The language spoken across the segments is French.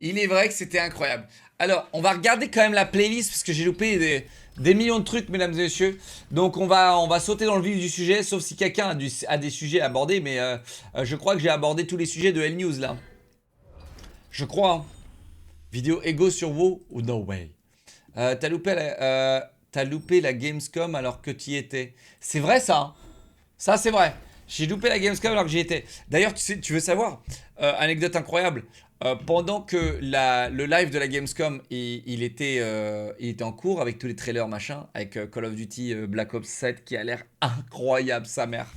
Il est vrai que c'était incroyable. Alors, on va regarder quand même la playlist parce que j'ai loupé des millions de trucs, mesdames et messieurs. Donc, on va sauter dans le vif du sujet, sauf si quelqu'un a des sujets à aborder. Mais je crois que j'ai abordé tous les sujets de L News là. Je crois. Hein. Vidéo ego sur WoW ou no way. T'as loupé la Gamescom alors que tu y étais. C'est vrai ça. Hein. Ça, c'est vrai. J'ai loupé la Gamescom alors que j'y étais. D'ailleurs, tu veux savoir, anecdote incroyable. Pendant que le live de la Gamescom, il était en cours avec tous les trailers machin, avec Call of Duty Black Ops 7 qui a l'air incroyable, sa mère.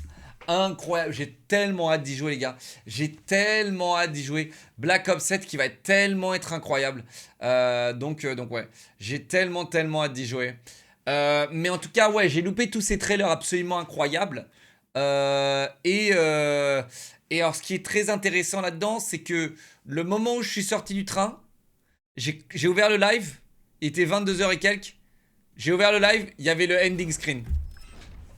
Incroyable, j'ai tellement hâte d'y jouer les gars. J'ai tellement hâte d'y jouer. Black Ops 7 qui va tellement être incroyable. Donc ouais, j'ai tellement hâte d'y jouer. Mais en tout cas, ouais, j'ai loupé tous ces trailers absolument incroyables. Euh, et, euh, et alors, ce qui est très intéressant là-dedans, c'est que le moment où je suis sorti du train, j'ai ouvert le live, il était 22 heures et quelques. J'ai ouvert le live, il y avait le ending screen.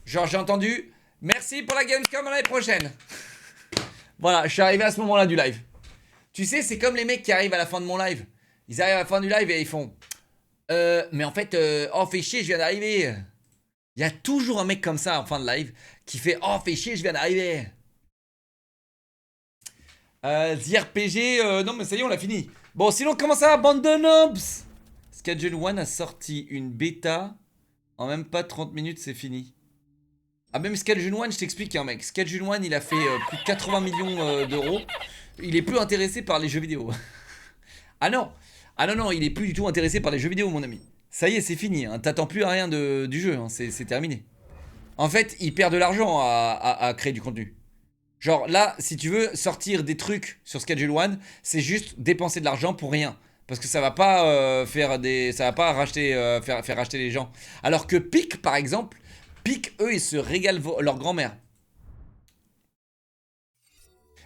Genre, j'ai entendu merci pour la Gamescom à l'année prochaine. Voilà, je suis arrivé à ce moment-là du live. Tu sais, c'est comme les mecs qui arrivent à la fin de mon live. Ils arrivent à la fin du live et ils font mais en fait, oh, fais chier, je viens d'arriver. Il y a toujours un mec comme ça en fin de live qui fait oh, fais chier, je viens d'arriver. The RPG, non mais ça y est, on l'a fini. Bon, sinon, comment ça va, bande de noobs? Schedule One a sorti une bêta. En même pas 30 minutes, c'est fini. Ah, même Schedule One, je t'explique, hein, mec. Schedule One, il a fait plus de 80 millions d'euros. Il est plus intéressé par les jeux vidéo. Ah non. Ah non, non, il est plus du tout intéressé par les jeux vidéo, mon ami. Ça y est, c'est fini. Hein. T'attends plus à rien du jeu. Hein. C'est terminé. En fait, il perd de l'argent à créer du contenu. Genre là, si tu veux sortir des trucs sur Schedule One, c'est juste dépenser de l'argent pour rien. Parce que ça va pas ça va pas racheter, faire racheter les gens. Alors que Peak, par exemple, Peak, eux, ils se régalent leur grand-mère.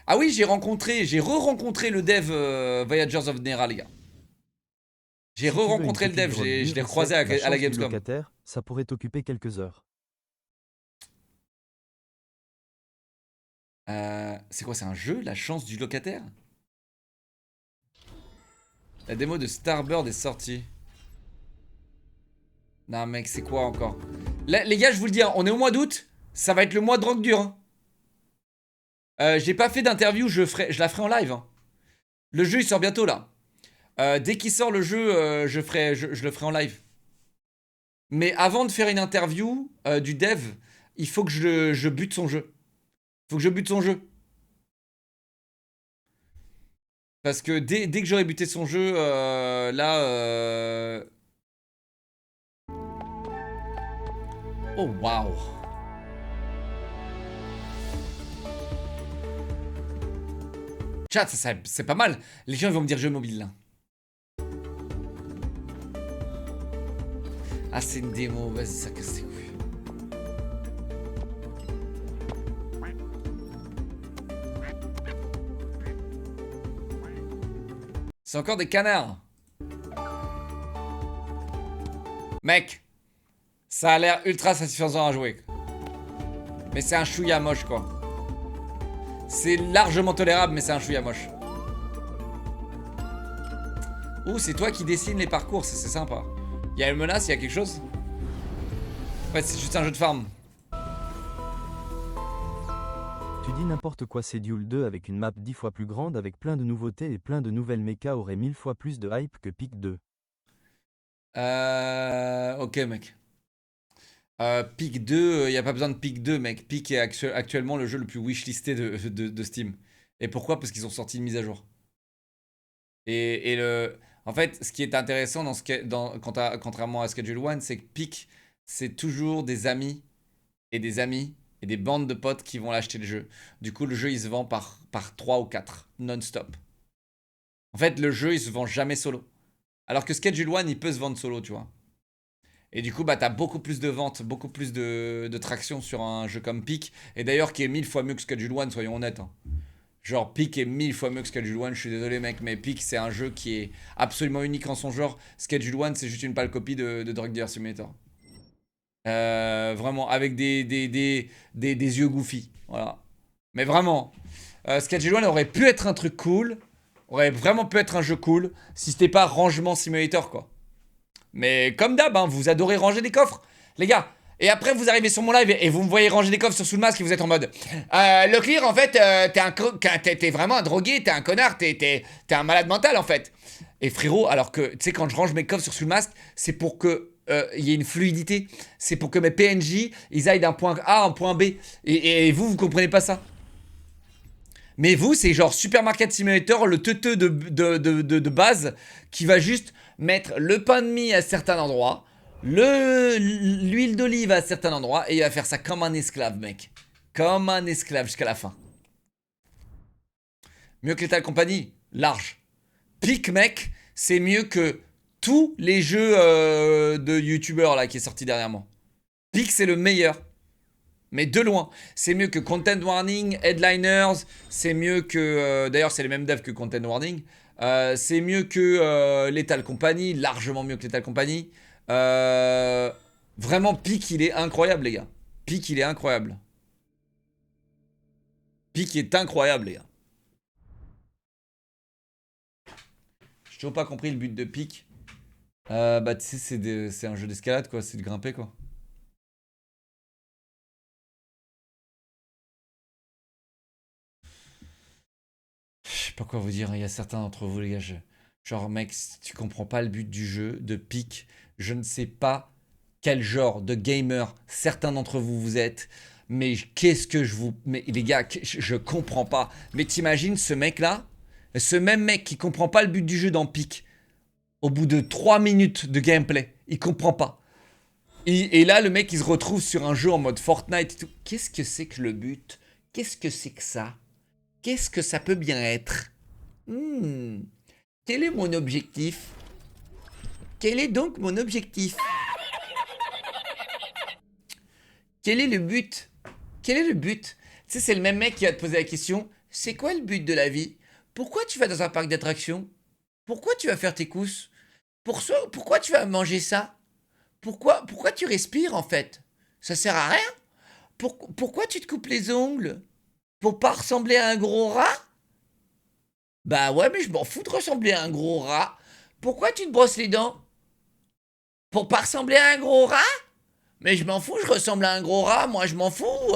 Ah oui, j'ai re-rencontré le dev Voyagers of Nera, les gars. J'ai Si tu veux une re-rencontré le petite dev, drogue je dure l'ai et recroisé sec, la à la chance du Gamescom. locataire, ça pourrait t'occuper quelques heures. C'est quoi, c'est un jeu, la chance du locataire? La démo de Starbird est sortie. Non, mec, c'est quoi encore? Là, les gars, je vous le dis, hein, on est au mois d'août. Ça va être le mois de drogue dure. Hein. J'ai pas fait d'interview, je la ferai en live. Hein. Le jeu, il sort bientôt là. Dès qu'il sort le jeu, je le ferai en live. Mais avant de faire une interview du dev, il faut que je bute son jeu. Il faut que je bute son jeu. Parce que dès que j'aurai buté son jeu, là. Oh, waouh! Chat, c'est pas mal. Les gens ils vont me dire jeu mobile là. Ah, c'est une démo, vas-y, ça casse les couilles. C'est encore des canards. Mec, ça a l'air ultra satisfaisant à jouer. Mais c'est un chouïa moche quoi. C'est largement tolérable, mais c'est un chouïa moche. Ouh, c'est toi qui dessines les parcours, c'est sympa. Y'a une menace, y'a quelque chose? En fait, c'est juste un jeu de farm. Tu dis n'importe quoi, c'est Duel 2 avec une map 10 fois plus grande avec plein de nouveautés et plein de nouvelles mechas aurait 1000 fois plus de hype que Pick 2. Ok, mec. Peak 2, y a pas besoin de Peak 2, mec. Peak est actuellement le jeu le plus wishlisté de Steam. Et pourquoi? Parce qu'ils ont sorti une mise à jour. En fait, ce qui est intéressant contrairement à Schedule One, c'est que Peak, c'est toujours des amis et des amis et des bandes de potes qui vont l'acheter le jeu. Du coup, le jeu, il se vend par 3 ou 4, non-stop. En fait, le jeu, il se vend jamais solo. Alors que Schedule One, il peut se vendre solo, tu vois. Et du coup, bah, t'as beaucoup plus de ventes, beaucoup plus de traction sur un jeu comme Peak. Et d'ailleurs, qui est 1000 fois mieux que Schedule One, soyons honnêtes. Hein. Genre, Peak est 1000 fois mieux que Schedule One. Je suis désolé, mec, mais Peak, c'est un jeu qui est absolument unique en son genre. Schedule One, c'est juste une pâle copie de Drug Dealer Simulator. Vraiment, avec des yeux goofy. Voilà. Mais vraiment, Schedule One aurait pu être un truc cool. aurait vraiment pu être un jeu cool si c'était pas Rangement Simulator, quoi. Mais comme d'hab, hein, vous adorez ranger des coffres, les gars. Et après, vous arrivez sur mon live et vous me voyez ranger des coffres sur Sous le Masque et vous êtes en mode Leclerc, en fait, t'es vraiment un drogué, t'es un connard, t'es un malade mental, en fait. Et frérot, alors que, tu sais, quand je range mes coffres sur Sous le Masque, c'est pour que il y ait une fluidité. C'est pour que mes PNJ, ils aillent d'un point A à un point B. Et vous comprenez pas ça. Mais vous, c'est genre Supermarket Simulator, le teuteux de base, qui va juste mettre le pain de mie à certains endroits, l'huile d'olive à certains endroits, et il va faire ça comme un esclave, mec. Comme un esclave jusqu'à la fin. Mieux que Lethal Company, large. Peak, mec, c'est mieux que tous les jeux de youtubeurs là qui est sorti dernièrement. Peak, c'est le meilleur. Mais de loin, c'est mieux que Content Warning, Headliners, c'est mieux que... D'ailleurs, c'est les mêmes devs que Content Warning. C'est mieux que Lethal Company, largement mieux que Lethal Company. Vraiment, Peak, il est incroyable, les gars. Peak, il est incroyable. Peak est incroyable, les gars. J'ai toujours pas compris le but de Peak. Bah, tu sais, c'est un jeu d'escalade, quoi. C'est de grimper, quoi. Je sais pas quoi vous dire, il y a certains d'entre vous, les gars. Genre, mec, si tu comprends pas le but du jeu de Peak, je ne sais pas quel genre de gamer certains d'entre vous êtes. Mais qu'est-ce que je vous. Mais les gars, je comprends pas. Mais t'imagines ce mec-là, ce même mec qui comprend pas le but du jeu dans Peak, au bout de 3 minutes de gameplay, il comprend pas. Et là, le mec, il se retrouve sur un jeu en mode Fortnite et tout. Qu'est-ce que c'est que le but? Qu'est-ce que c'est que ça? Qu'est-ce que ça peut bien être? Quel est mon objectif? Quel est donc mon objectif? Quel est le but? Quel est le but? Tu sais, c'est le même mec qui va te poser la question. C'est quoi le but de la vie? Pourquoi tu vas dans un parc d'attractions? Pourquoi tu vas faire tes courses? Pourquoi tu vas manger ça? Pourquoi tu respires en fait? Ça sert à rien? Pourquoi tu te coupes les ongles? Pour pas ressembler à un gros rat? Bah ouais, mais je m'en fous de ressembler à un gros rat. Pourquoi tu te brosses les dents? Pour pas ressembler à un gros rat? Mais je m'en fous, je ressemble à un gros rat, moi je m'en fous.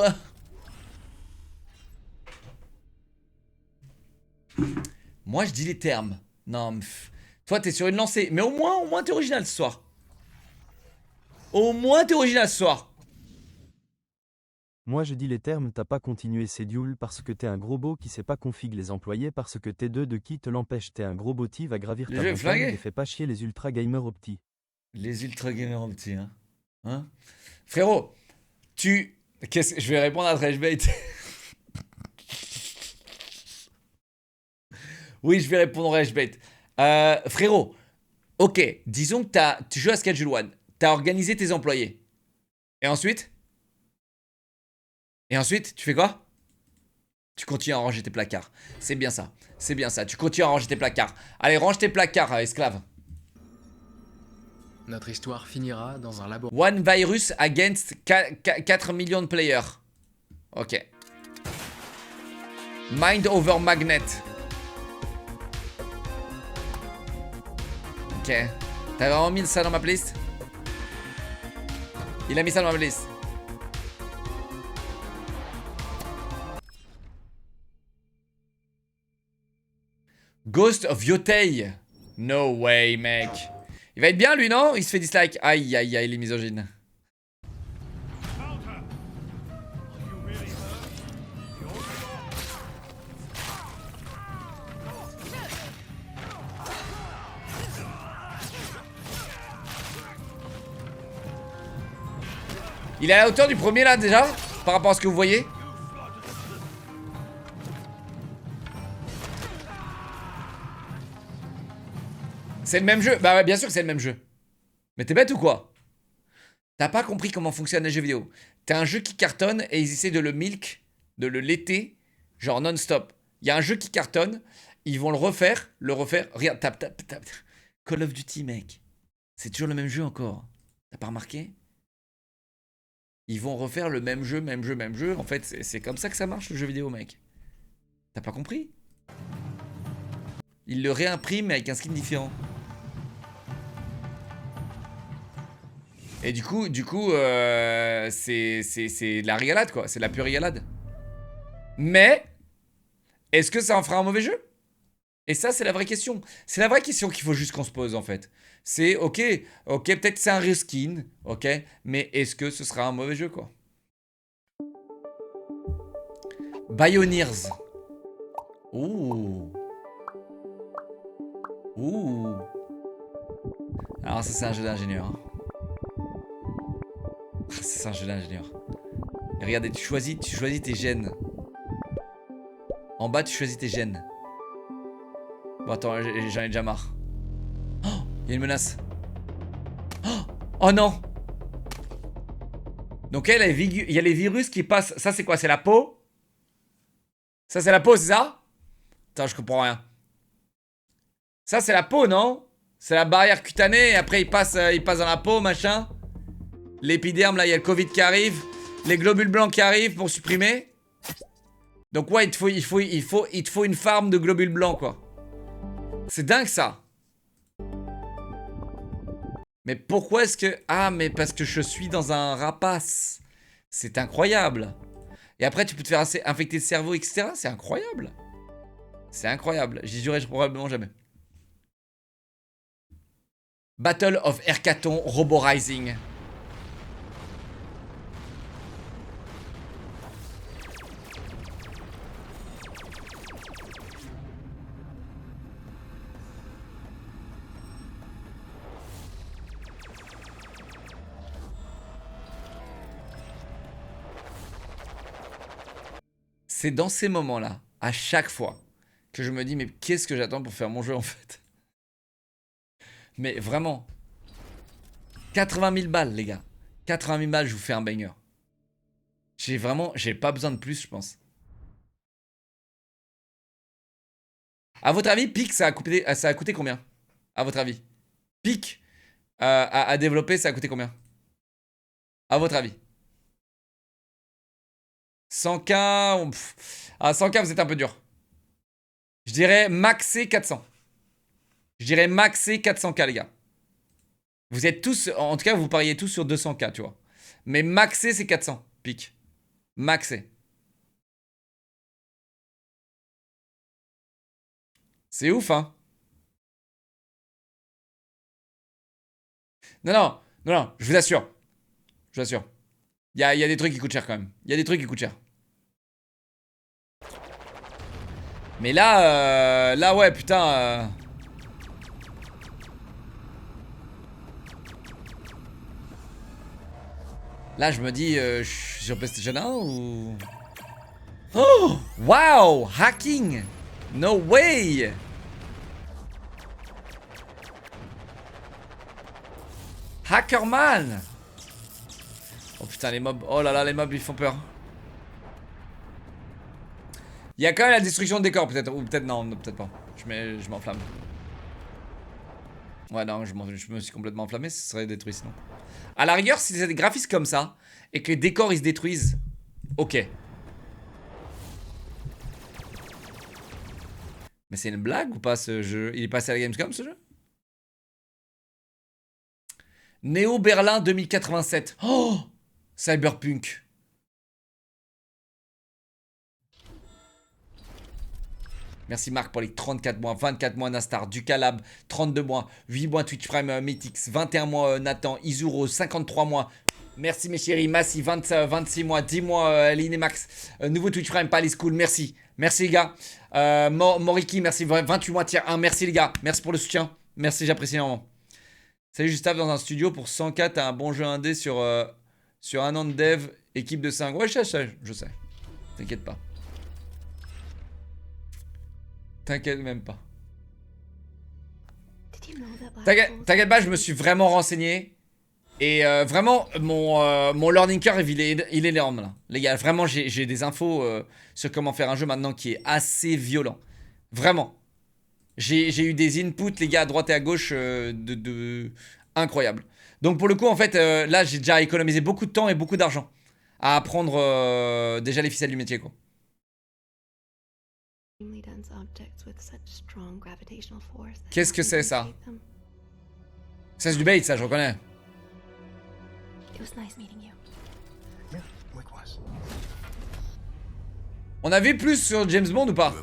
Moi je dis les termes. Non, toi t'es sur une lancée. Mais au moins t'es original ce soir. Au moins t'es original ce soir. Moi je dis les termes, t'as pas continué Cédule parce que t'es un gros beau qui sait pas config les employés parce que t'es deux de qui te l'empêche, t'es un gros boti va gravir Le ta jeu est montagne flingué. et fais pas chier les ultra gamers opti. Les ultra gamers en petit, hein. Hein? Frérot, je vais répondre à Trashbait. Oui, je vais répondre à Trashbait. Frérot, ok, disons que tu joues à Schedule One. T'as organisé tes employés. Et ensuite? Et ensuite, tu fais quoi? Tu continues à ranger tes placards. C'est bien ça. C'est bien ça. Tu continues à ranger tes placards. Allez, range tes placards, esclave. Notre histoire finira dans un labo. One virus against 4 millions de players. Ok. Mind over magnet. Ok. T'as vraiment mis ça dans ma playlist? Il a mis ça dans ma playlist. Ghost of Yotei. No way, mec. Il va être bien, lui, non? Il se fait dislike. Aïe, aïe, aïe, les misogynes. Il est à la hauteur du premier, là, déjà? Par rapport à ce que vous voyez? C'est le même jeu. Bah ouais, bien sûr que c'est le même jeu. Mais t'es bête ou quoi? T'as pas compris comment fonctionnent les jeux vidéo. T'as un jeu qui cartonne et ils essaient de le milk, de le laiter, genre non-stop. Il y a un jeu qui cartonne, ils vont le refaire. Regarde, tape. Call of Duty, mec. C'est toujours le même jeu encore. T'as pas remarqué? Ils vont refaire le même jeu. En fait, c'est comme ça que ça marche le jeu vidéo, mec. T'as pas compris? Il le réimprime avec un skin différent. Et du coup, c'est la régalade quoi. C'est la pure régalade. Mais, est-ce que ça en fera un mauvais jeu? Et ça, c'est la vraie question. C'est la vraie question qu'il faut juste qu'on se pose en fait. C'est ok, peut-être c'est un reskin, ok, mais est-ce que ce sera un mauvais jeu quoi? Bioneers. Ouh. Ouh. Alors ça c'est un jeu d'ingénieur. Hein. C'est un jeu d'ingénieur. Et regardez, tu choisis tes gènes. En bas, tu choisis tes gènes. Bon, attends, j'en ai déjà marre. Oh, il y a une menace. Oh non. Donc il y a les virus qui passent. Ça, c'est quoi? C'est la peau? Ça, c'est la peau, c'est ça? Attends, je comprends rien. Ça, c'est la peau, non? C'est la barrière cutanée et après, il passe dans la peau, machin. L'épiderme, là, il y a le Covid qui arrive. Les globules blancs qui arrivent pour supprimer. Donc ouais, il te faut une farm de globules blancs, quoi. C'est dingue, ça. Mais pourquoi est-ce que... Ah, mais parce que je suis dans un rapace. C'est incroyable. Et après, tu peux te faire infecter le cerveau, etc. C'est incroyable. C'est incroyable. J'y jurerai probablement jamais. Battle of Erkaton Roborising. C'est dans ces moments-là, à chaque fois, que je me dis, mais qu'est-ce que j'attends pour faire mon jeu en fait? Mais vraiment, 80 000 balles, les gars. 80 000 balles, je vous fais un banger. J'ai pas besoin de plus, je pense. À votre avis, Peak, ça a coûté combien? À votre avis? Peak à développer, ça a coûté combien? À votre avis? 100K, à 100K, vous êtes un peu dur. Je dirais maxé 400. Je dirais maxé 400K, les gars. Vous êtes tous, en tout cas, vous pariez tous sur 200K, tu vois. Mais maxé, c'est 400, pique. Maxé. C'est ouf, hein. Non, je vous assure. Je vous assure. Il y a des trucs qui coûtent cher quand même. Il y a des trucs qui coûtent cher. Mais là, ouais, putain. Là, je me dis, je suis sur PlayStation 1 ou... Oh! Wow! Hacking! No way! Hackerman! Oh putain, les mobs. Oh là là, les mobs, ils font peur. Il y a quand même la destruction de décor, peut-être. Ou peut-être non, peut-être pas. Je m'enflamme. Ouais, non, je me suis complètement enflammé, ce serait détruit sinon. À la rigueur, si c'est des graphismes comme ça, et que les décors ils se détruisent, ok. Mais c'est une blague ou pas ce jeu? Il est passé à la Gamescom ce jeu? Néo Berlin 2087. Oh! Cyberpunk. Merci Marc pour les 34 mois, 24 mois Nastar, Ducalab, 32 mois, 8 mois Twitch Prime Mythix, 21 mois Nathan, Izuro, 53 mois. Merci mes chéris, Massy, 26 mois, 10 mois Linemax, nouveau Twitch Prime, Palace School, merci. Merci les gars. Moriki, merci, 28 mois tiers 1, merci les gars, merci pour le soutien. Merci, j'apprécie énormément. Salut Gustave, dans un studio pour 100K, t'as un bon jeu indé sur un an de dev, équipe de 5. Ouais, je sais. T'inquiète pas. T'inquiète même pas. T'inquiète pas, je me suis vraiment renseigné. Et vraiment, mon learning curve, il est énorme là. Les gars, vraiment, j'ai des infos sur comment faire un jeu maintenant qui est assez violent. Vraiment. J'ai eu des inputs, les gars, à droite et à gauche, incroyables. Donc pour le coup, en fait, là, j'ai déjà économisé beaucoup de temps et beaucoup d'argent à apprendre déjà les ficelles du métier, quoi. Qu'est-ce que c'est ça? Ça c'est du bait, ça je reconnais. On a vu plus sur James Bond ou pas?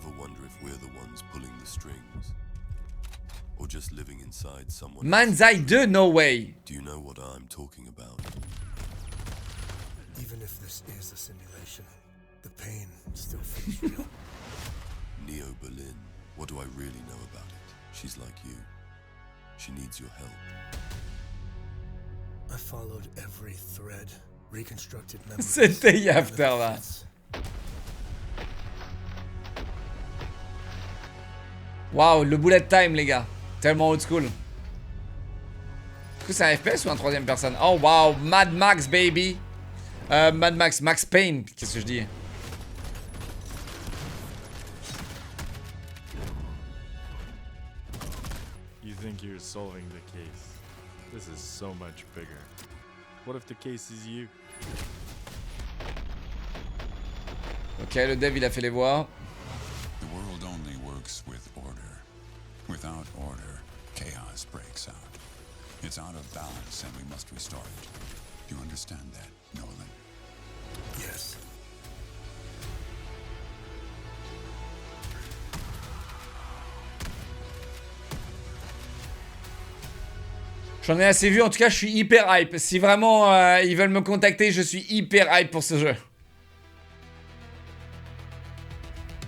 Manzai 2, no way. Do you know what I'm talking about? Even if this is a simulation, the pain still feels real. Neo Berlin. What do I really know about it? She's like you. She needs your help. I followed every thread, reconstructed memories. C'était After là. Waouh, le bullet time les gars. Tellement old school. Est-ce que c'est un FPS ou un troisième personne? Oh waouh, Mad Max baby. Mad Max, Max Payne. Qu'est-ce que je dis? You think you're solving the case. This is so much bigger. What if the case is you? Ok, le dev il a fait les voix. The world only works with order. Without order, chaos breaks out. It's out of balance and we must restore it. Do you understand that, Nolan? Yes. J'en ai assez vu, en tout cas je suis hyper hype. Si vraiment ils veulent me contacter, je suis hyper hype pour ce jeu.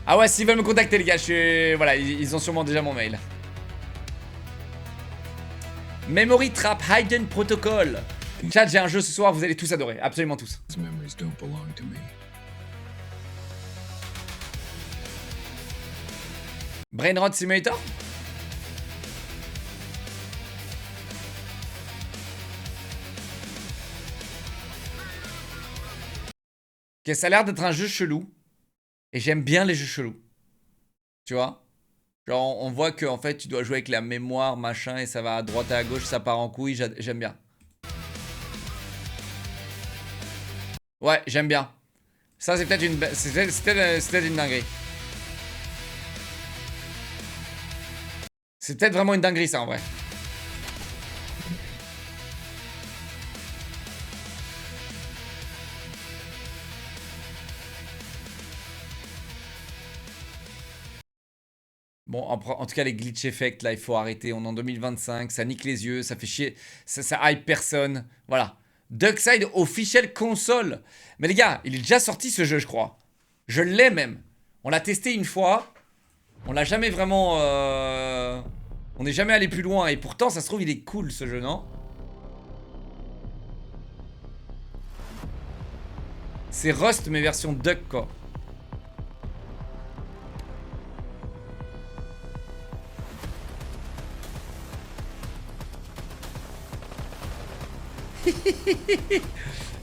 Ah ouais, s'ils veulent me contacter les gars, je suis... Voilà, ils ont sûrement déjà mon mail. Memory Trap Hidden Protocol. Chat, j'ai un jeu ce soir, vous allez tous adorer, absolument tous. Brainrot Simulator. Ok, ça a l'air d'être un jeu chelou. Et j'aime bien les jeux chelous. Tu vois? Genre, on voit que en fait, tu dois jouer avec la mémoire, machin, et ça va à droite et à gauche, ça part en couille, j'aime bien. Ouais, j'aime bien. Ça, c'est peut-être une... C'était une dinguerie. C'est peut-être vraiment une dinguerie, ça, en vrai. Bon, en tout cas, les glitch effects, là, il faut arrêter. On est en 2025, ça nique les yeux, ça fait chier, ça hype personne. Voilà. Duckside Official Console. Mais les gars, il est déjà sorti ce jeu, je crois. Je l'ai même. On l'a testé une fois. On l'a jamais vraiment... On n'est jamais allé plus loin. Et pourtant, ça se trouve, il est cool, ce jeu, non? C'est Rust, mais version Duck, quoi.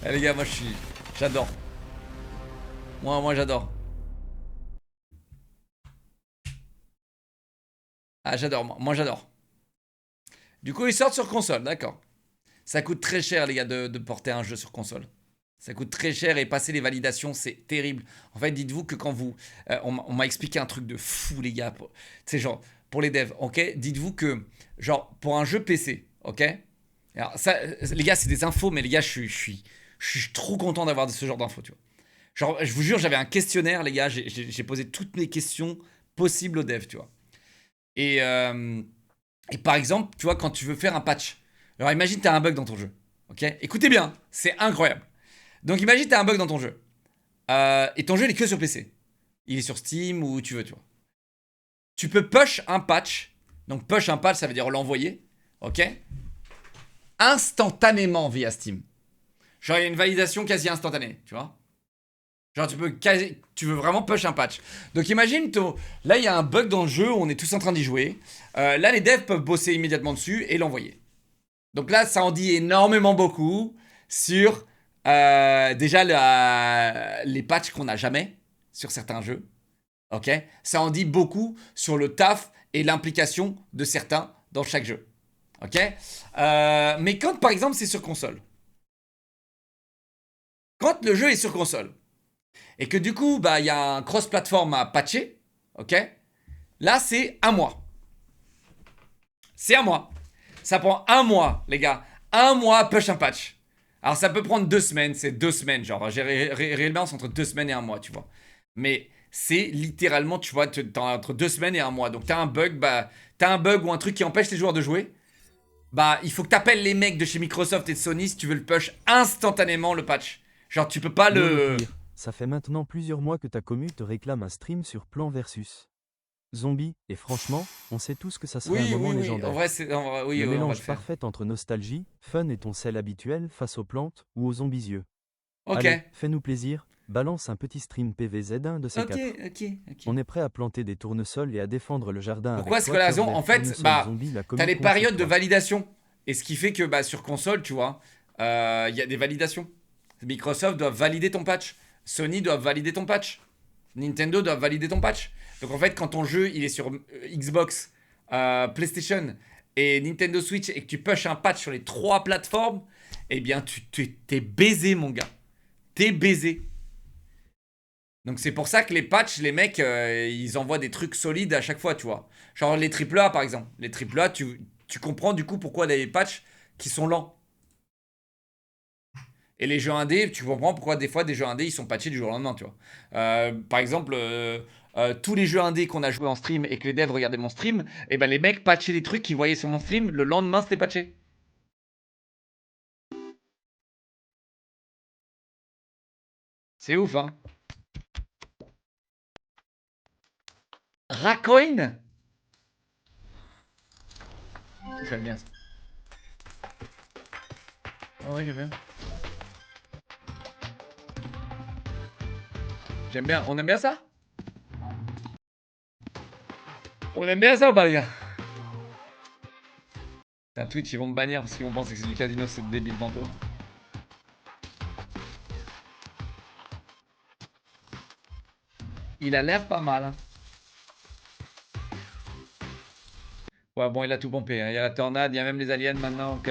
Eh, les gars, moi j'adore. Moi j'adore. Ah, j'adore, moi j'adore. Du coup, ils sortent sur console, d'accord. Ça coûte très cher, les gars, de porter un jeu sur console. Ça coûte très cher et passer les validations, c'est terrible. En fait, dites-vous que quand vous... on m'a expliqué un truc de fou, les gars. Tu sais, genre, pour les devs, ok? Dites-vous que, genre, pour un jeu PC, ok? Alors ça, les gars, c'est des infos, mais les gars, je suis trop content d'avoir ce genre d'infos, tu vois. Genre, je vous jure, j'avais un questionnaire, les gars, j'ai posé toutes mes questions possibles aux devs, tu vois. Et par exemple, tu vois, quand tu veux faire un patch, alors imagine t'as un bug dans ton jeu, ok? Écoutez bien, c'est incroyable. Donc imagine t'as un bug dans ton jeu, et ton jeu il est que sur PC. Il est sur Steam ou où tu veux, tu vois. Tu peux push un patch, donc push un patch, ça veut dire l'envoyer, ok? Instantanément via Steam. Genre, il y a une validation quasi instantanée, tu vois. Genre, tu veux vraiment push un patch. Donc, imagine, là, il y a un bug dans le jeu, on est tous en train d'y jouer. Là, les devs peuvent bosser immédiatement dessus et l'envoyer. Donc là, ça en dit énormément beaucoup sur déjà les patchs qu'on n'a jamais sur certains jeux. Ok? Ça en dit beaucoup sur le taf et l'implication de certains dans chaque jeu. Ok, mais quand par exemple c'est sur console, quand le jeu est sur console et que du coup bah il y a un cross-platform à patcher, ok, Là, c'est un mois. C'est un mois. Ça prend un mois, les gars. Un mois à push un patch. Alors, ça peut prendre 2 semaines. C'est 2 semaines, genre. Réellement, c'est entre 2 semaines et un mois, tu vois. Mais c'est littéralement, tu vois, entre 2 semaines et un mois. Donc, t'as un bug, ou un truc qui empêche les joueurs de jouer. Bah, il faut que t'appelles les mecs de chez Microsoft et de Sony si tu veux le push instantanément, le patch. Genre, tu peux pas le... pire, ça fait maintenant plusieurs mois que ta commu te réclame un stream sur Plan Versus Zombie, et franchement, on sait tous que ça serait un moment légendaire. En vrai, c'est... Oui, le on va mélange le faire. parfait entre nostalgie, fun et ton sel habituel face aux plantes ou aux zombies. Ok. Allez, fais-nous plaisir, balance un petit stream PVZ1 de ces quatre. Ok. On est prêt à planter des tournesols et à défendre le jardin. Pourquoi avec c'est toi, que la raison Turf En Dev, fait, Tournesol bah, Zombie, la commu t'as les compte périodes sur de toi. validation. Et ce qui fait que bah, sur console, tu vois, il y a des validations. Microsoft doit valider ton patch. Sony doit valider ton patch. Nintendo doit valider ton patch. Donc en fait, quand ton jeu il est sur Xbox, PlayStation et Nintendo Switch et que tu pushes un patch sur les 3 plateformes, eh bien t'es baisé, mon gars. T'es baisé. Donc c'est pour ça que les patchs, les mecs, ils envoient des trucs solides à chaque fois, tu vois. Genre les AAA par exemple. Les AAA, tu comprends du coup pourquoi il y a des patchs qui sont lents. Et les jeux indés, tu comprends pourquoi des fois des jeux indés ils sont patchés du jour au lendemain, tu vois. Par exemple, tous les jeux indés qu'on a joué en stream et que les devs regardaient mon stream, et ben les mecs patchaient des trucs qu'ils voyaient sur mon stream, le lendemain c'était patché. C'est ouf, hein. Racoin. J'aime bien ça. Ah ouais, j'aime bien. J'aime bien. On aime bien ça? On aime bien ça ou pas, les gars? Putain, Twitch, ils vont me bannir parce qu'ils vont penser que c'est du casino, c'est débile tantôt. Il a l'air pas mal, hein. Ouais, bon, il a tout pompé, hein. Il y a la tornade, il y a même les aliens maintenant, ok.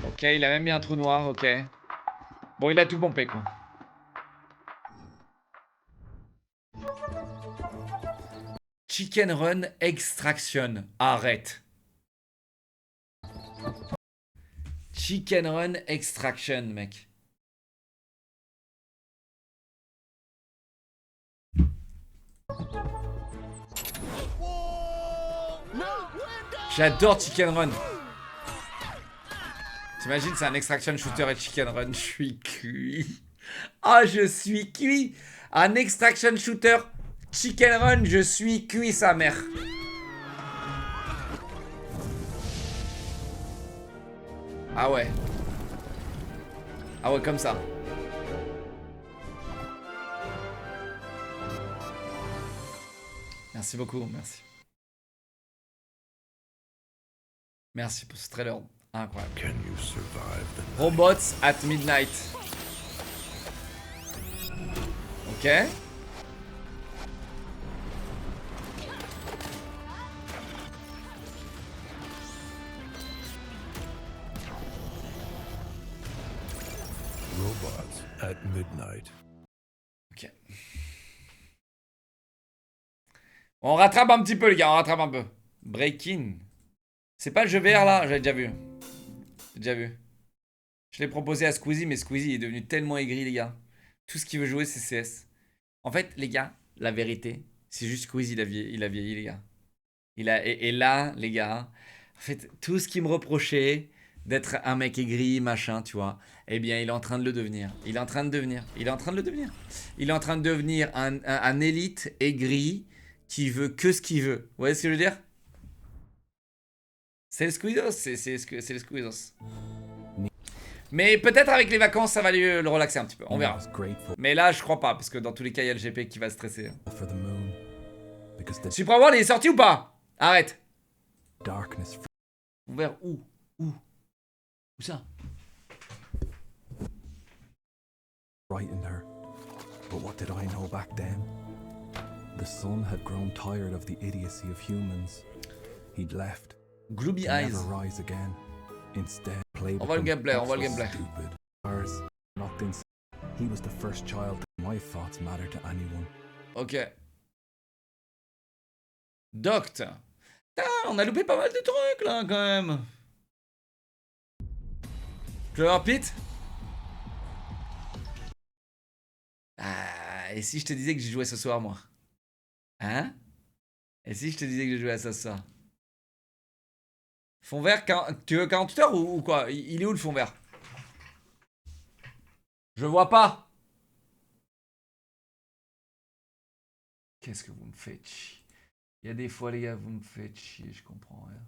Ok, il a même mis un trou noir, ok. Bon, il a tout pompé, quoi. Chicken Run Extraction. Arrête. Chicken Run Extraction, mec. J'adore Chicken Run. T'imagines, c'est un extraction shooter et Chicken Run. Je suis cuit. Ah, je suis cuit. Un extraction shooter Chicken Run, je suis cuit, sa mère. Ah ouais. Ah ouais, comme ça. Merci beaucoup, merci. Merci pour ce trailer incroyable. Can you survive the Robots at Midnight. Ok. robots at midnight? Ok. On rattrape un petit peu, les gars, on rattrape un peu. Breaking. C'est pas le jeu VR là? J'avais déjà vu. J'ai déjà vu. Je l'ai proposé à Squeezie, mais Squeezie est devenu tellement aigri, les gars. Tout ce qu'il veut jouer, c'est CS. En fait, les gars, la vérité, c'est juste Squeezie, il a vieilli, les gars. Et là, les gars, en fait, tout ce qu'il me reprochait d'être un mec aigri, machin, tu vois, eh bien, il est en train de le devenir. Il est en train de devenir. Il est en train de le devenir. Il est en train de devenir un élite aigri qui veut que ce qu'il veut. Vous voyez ce que je veux dire? C'est le Squeezos, c'est le Squeezos. Mais peut-être avec les vacances, ça va le relaxer un petit peu. On verra. Mais là, je crois pas, parce que dans tous les cas, il y a le GP qui va stresser. Super World, il est sorti ou pas? Arrête. Vers où? Où ça? Frightened her. But what did I know back then? The sun had grown tired of the idiocy of humans. He'd left. Gloomy To Eyes. never rise again. Instead, played On voit le with them gameplay, on voit le because gameplay. stupid. Ours, locked inside. He was the first child. My thoughts matter to anyone. Ok. Doct. Putain, on a loupé pas mal de trucs là quand même. Tu veux voir Pete? Ah, et si je te disais que j'y jouais ce soir, moi? Hein? Et si je te disais que je jouais à ça ce soir? Fond vert, tu veux 48 heures ou quoi? Il est où le fond vert? Je vois pas. Qu'est-ce que vous me faites chier? Il y a des fois, les gars, vous me faites chier, je comprends rien.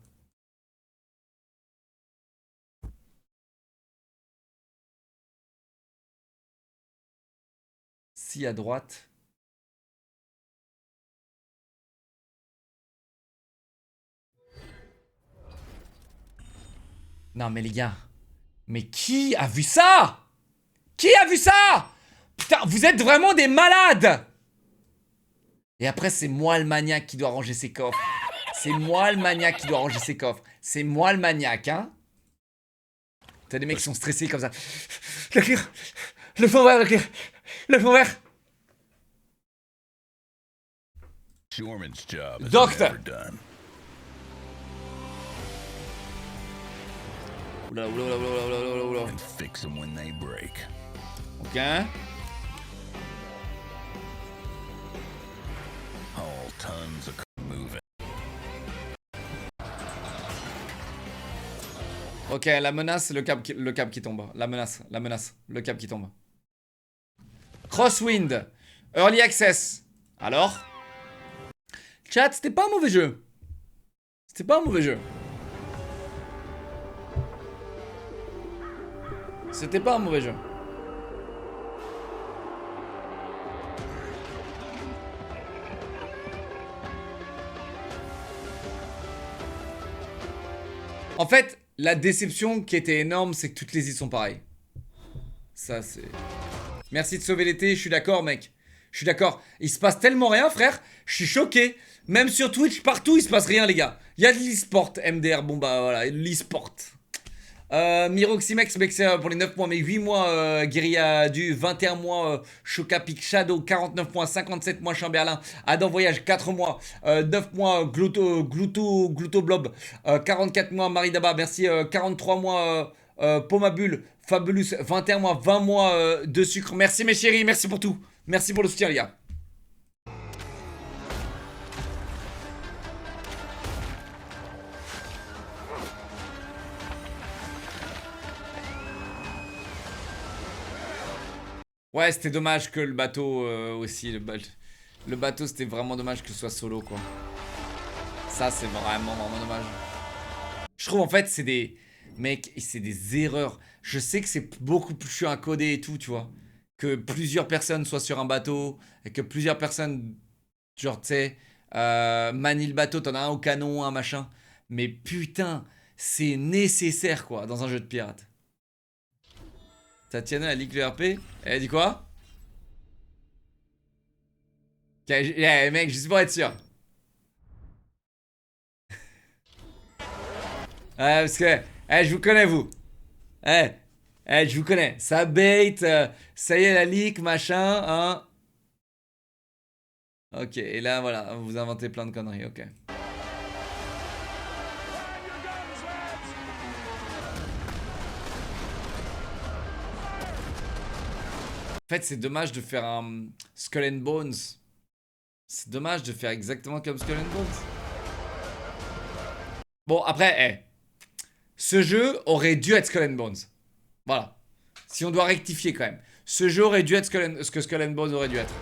Si à droite. Non mais les gars. Mais qui a vu ça? Qui a vu ça? Putain, vous êtes vraiment des malades. Et après, c'est moi le maniaque qui doit ranger ses coffres. C'est moi le maniaque qui doit ranger ses coffres. C'est moi le maniaque, hein. T'as des mecs qui sont stressés comme ça. Le clear. Le fond vert, le clear. Le fond vert. Shoreman's job is Doctor. never done. Oula, oula, oula, oula, oula, oula, oula. And fix them when they break. Ok. All tons of moving. Ok, la menace, le cap qui tombe. La menace, le cap qui tombe. Crosswind. Early access. Alors? Chat, c'était pas un mauvais jeu. C'était pas un mauvais jeu. C'était pas un mauvais jeu. En fait, la déception qui était énorme, c'est que toutes les îles sont pareilles. Ça, c'est... Merci de sauver l'été, je suis d'accord, mec. Je suis d'accord. Il se passe tellement rien, frère. Je suis choqué. Même sur Twitch, partout, il se passe rien, les gars. Il y a de l'e-sport, MDR. Bon, bah voilà, l'e-sport. Miroximex, mec, c'est pour les 9 mois, mais 8 mois, Guerilla du 21 mois, Chocapic Shadow, 49 mois, 57 mois, Chamberlain, Adam Voyage, 4 mois, 9 mois, Gluto Blob, 44 mois, Maridaba, merci, 43 mois, Pomabule, Fabulous, 21 mois, 20 mois de sucre, merci mes chéris, merci pour tout, merci pour le soutien, les gars. Ouais, c'était dommage que le bateau aussi. Le bateau, c'était vraiment dommage que ce soit solo, quoi. Ça, c'est vraiment, vraiment dommage. Je trouve, en fait, c'est des... Mec, c'est des erreurs. Je sais que c'est beaucoup plus chiant à coder et tout, tu vois. Que plusieurs personnes soient sur un bateau. Et que plusieurs personnes, genre, tu sais, manient le bateau. T'en as un au canon, un machin. Mais putain, c'est nécessaire, quoi, dans un jeu de pirate. Tatiana, elle leak le RP. Elle dit quoi? Mec, juste pour être sûr. Parce que... je vous connais, vous. Je vous connais. Ça bait. Ça y est, la leak, machin. Hein. Ok, et là, voilà. Vous inventez plein de conneries, ok. En fait, c'est dommage de faire un Skull and Bones. C'est dommage de faire exactement comme Skull and Bones. Bon, après, ce jeu aurait dû être Skull and Bones. Voilà. Si on doit rectifier quand même. Ce jeu aurait dû être ce que Skull and Bones aurait dû être.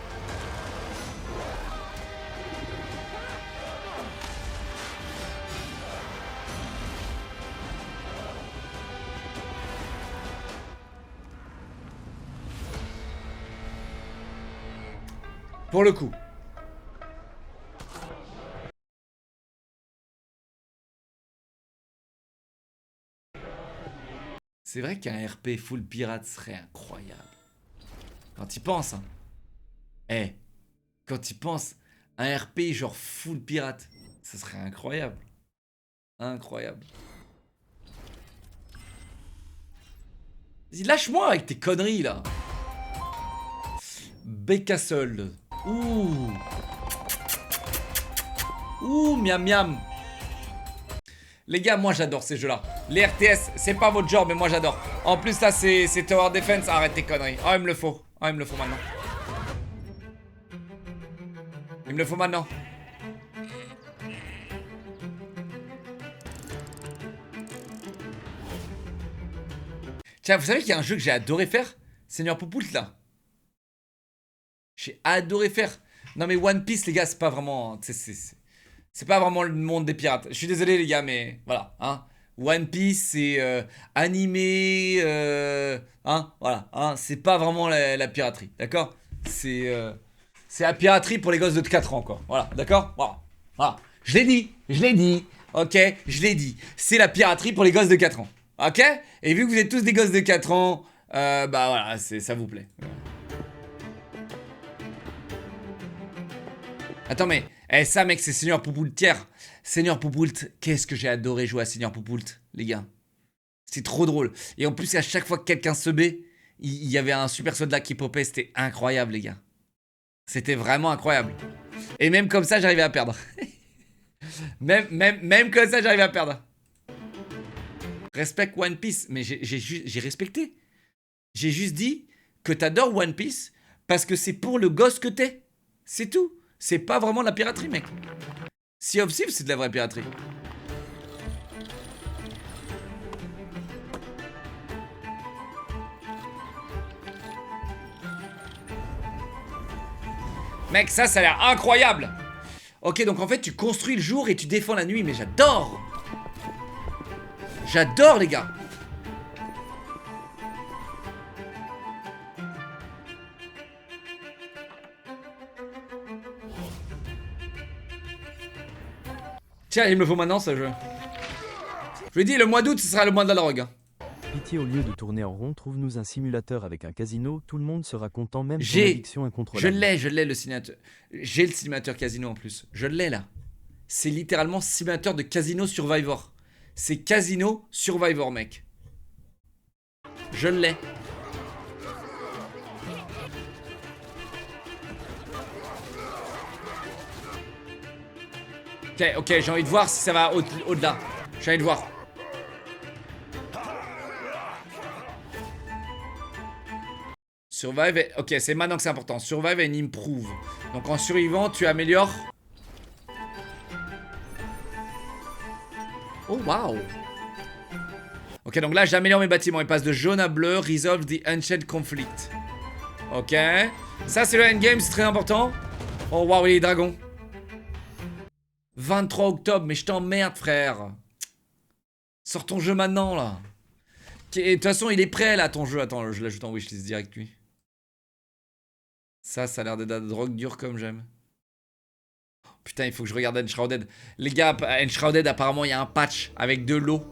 Pour le coup. C'est vrai qu'un RP full pirate serait incroyable. Quand tu penses, hein. Quand tu penses, un RP genre full pirate, ça serait incroyable. Incroyable. Vas-y, lâche-moi avec tes conneries, là. Becastle. Ouh. Ouh, miam miam. Les gars, moi j'adore ces jeux-là. Les RTS, c'est pas votre genre, mais moi j'adore. En plus, là, c'est Tower Defense. Arrête tes conneries. Oh, il me le faut. Oh, il me le faut maintenant. Il me le faut maintenant. Tiens, vous savez qu'il y a un jeu que j'ai adoré faire? Seigneur Poupoult, là. J'ai adoré faire. Non, mais One Piece, les gars, c'est pas vraiment... C'est pas vraiment le monde des pirates. Je suis désolé, les gars, mais voilà. Hein. One Piece, c'est animé. Hein, voilà. Hein, c'est pas vraiment la piraterie. D'accord? C'est la piraterie pour les gosses de 4 ans, quoi. Voilà. D'accord? Voilà. Voilà. Je l'ai dit. Je l'ai dit. Ok? Je l'ai dit. C'est la piraterie pour les gosses de 4 ans. Ok? Et vu que vous êtes tous des gosses de 4 ans, bah voilà, ça vous plaît. Attends, mais ça, mec, c'est Seigneur Poupoult tiers. Seigneur Poupoult, qu'est-ce que j'ai adoré jouer à Seigneur Poupoult, les gars. C'est trop drôle. Et en plus, à chaque fois que quelqu'un se bat, il y avait un super soldat qui popait. C'était incroyable, les gars. C'était vraiment incroyable. Et même comme ça, j'arrivais à perdre. même comme ça, j'arrivais à perdre. Respect One Piece. Mais j'ai respecté. J'ai juste dit que t'adores One Piece parce que c'est pour le gosse que t'es. C'est tout. C'est pas vraiment de la piraterie, mec. Sea of Thieves, c'est de la vraie piraterie. Mec, ça a l'air incroyable. Ok, donc en fait, tu construis le jour et tu défends la nuit. Mais j'adore. J'adore, les gars. Tiens, il me le faut maintenant, ce jeu. Je lui ai dit, le mois d'août, ce sera le mois de la drogue. Pitié, au lieu de tourner en rond, trouve-nous un simulateur avec un casino, tout le monde sera content, même ton addiction incontrôlable. Je l'ai le simulateur. J'ai le simulateur casino en plus. Je l'ai là. C'est littéralement simulateur de Casino Survivor. C'est Casino Survivor, mec. Je l'ai. Ok, j'ai envie de voir si ça va au-delà. J'ai envie de voir. Survive, ok, c'est maintenant que c'est important. Survive and improve. Donc en survivant, tu améliores. Oh waouh. Ok, donc là j'améliore mes bâtiments. Ils passent de jaune à bleu. Resolve the ancient conflict. Ok. Ça c'est le endgame, c'est très important. Oh waouh, les dragons. 23 octobre, mais je t'emmerde, frère. Sors ton jeu maintenant, là. De toute façon, il est prêt, là, ton jeu. Attends, je l'ajoute en wishlist direct, lui. Ça a l'air d'être de la drogue dure comme j'aime. Oh, putain, il faut que je regarde Enshrouded. Les gars, Enshrouded, apparemment, il y a un patch avec de l'eau.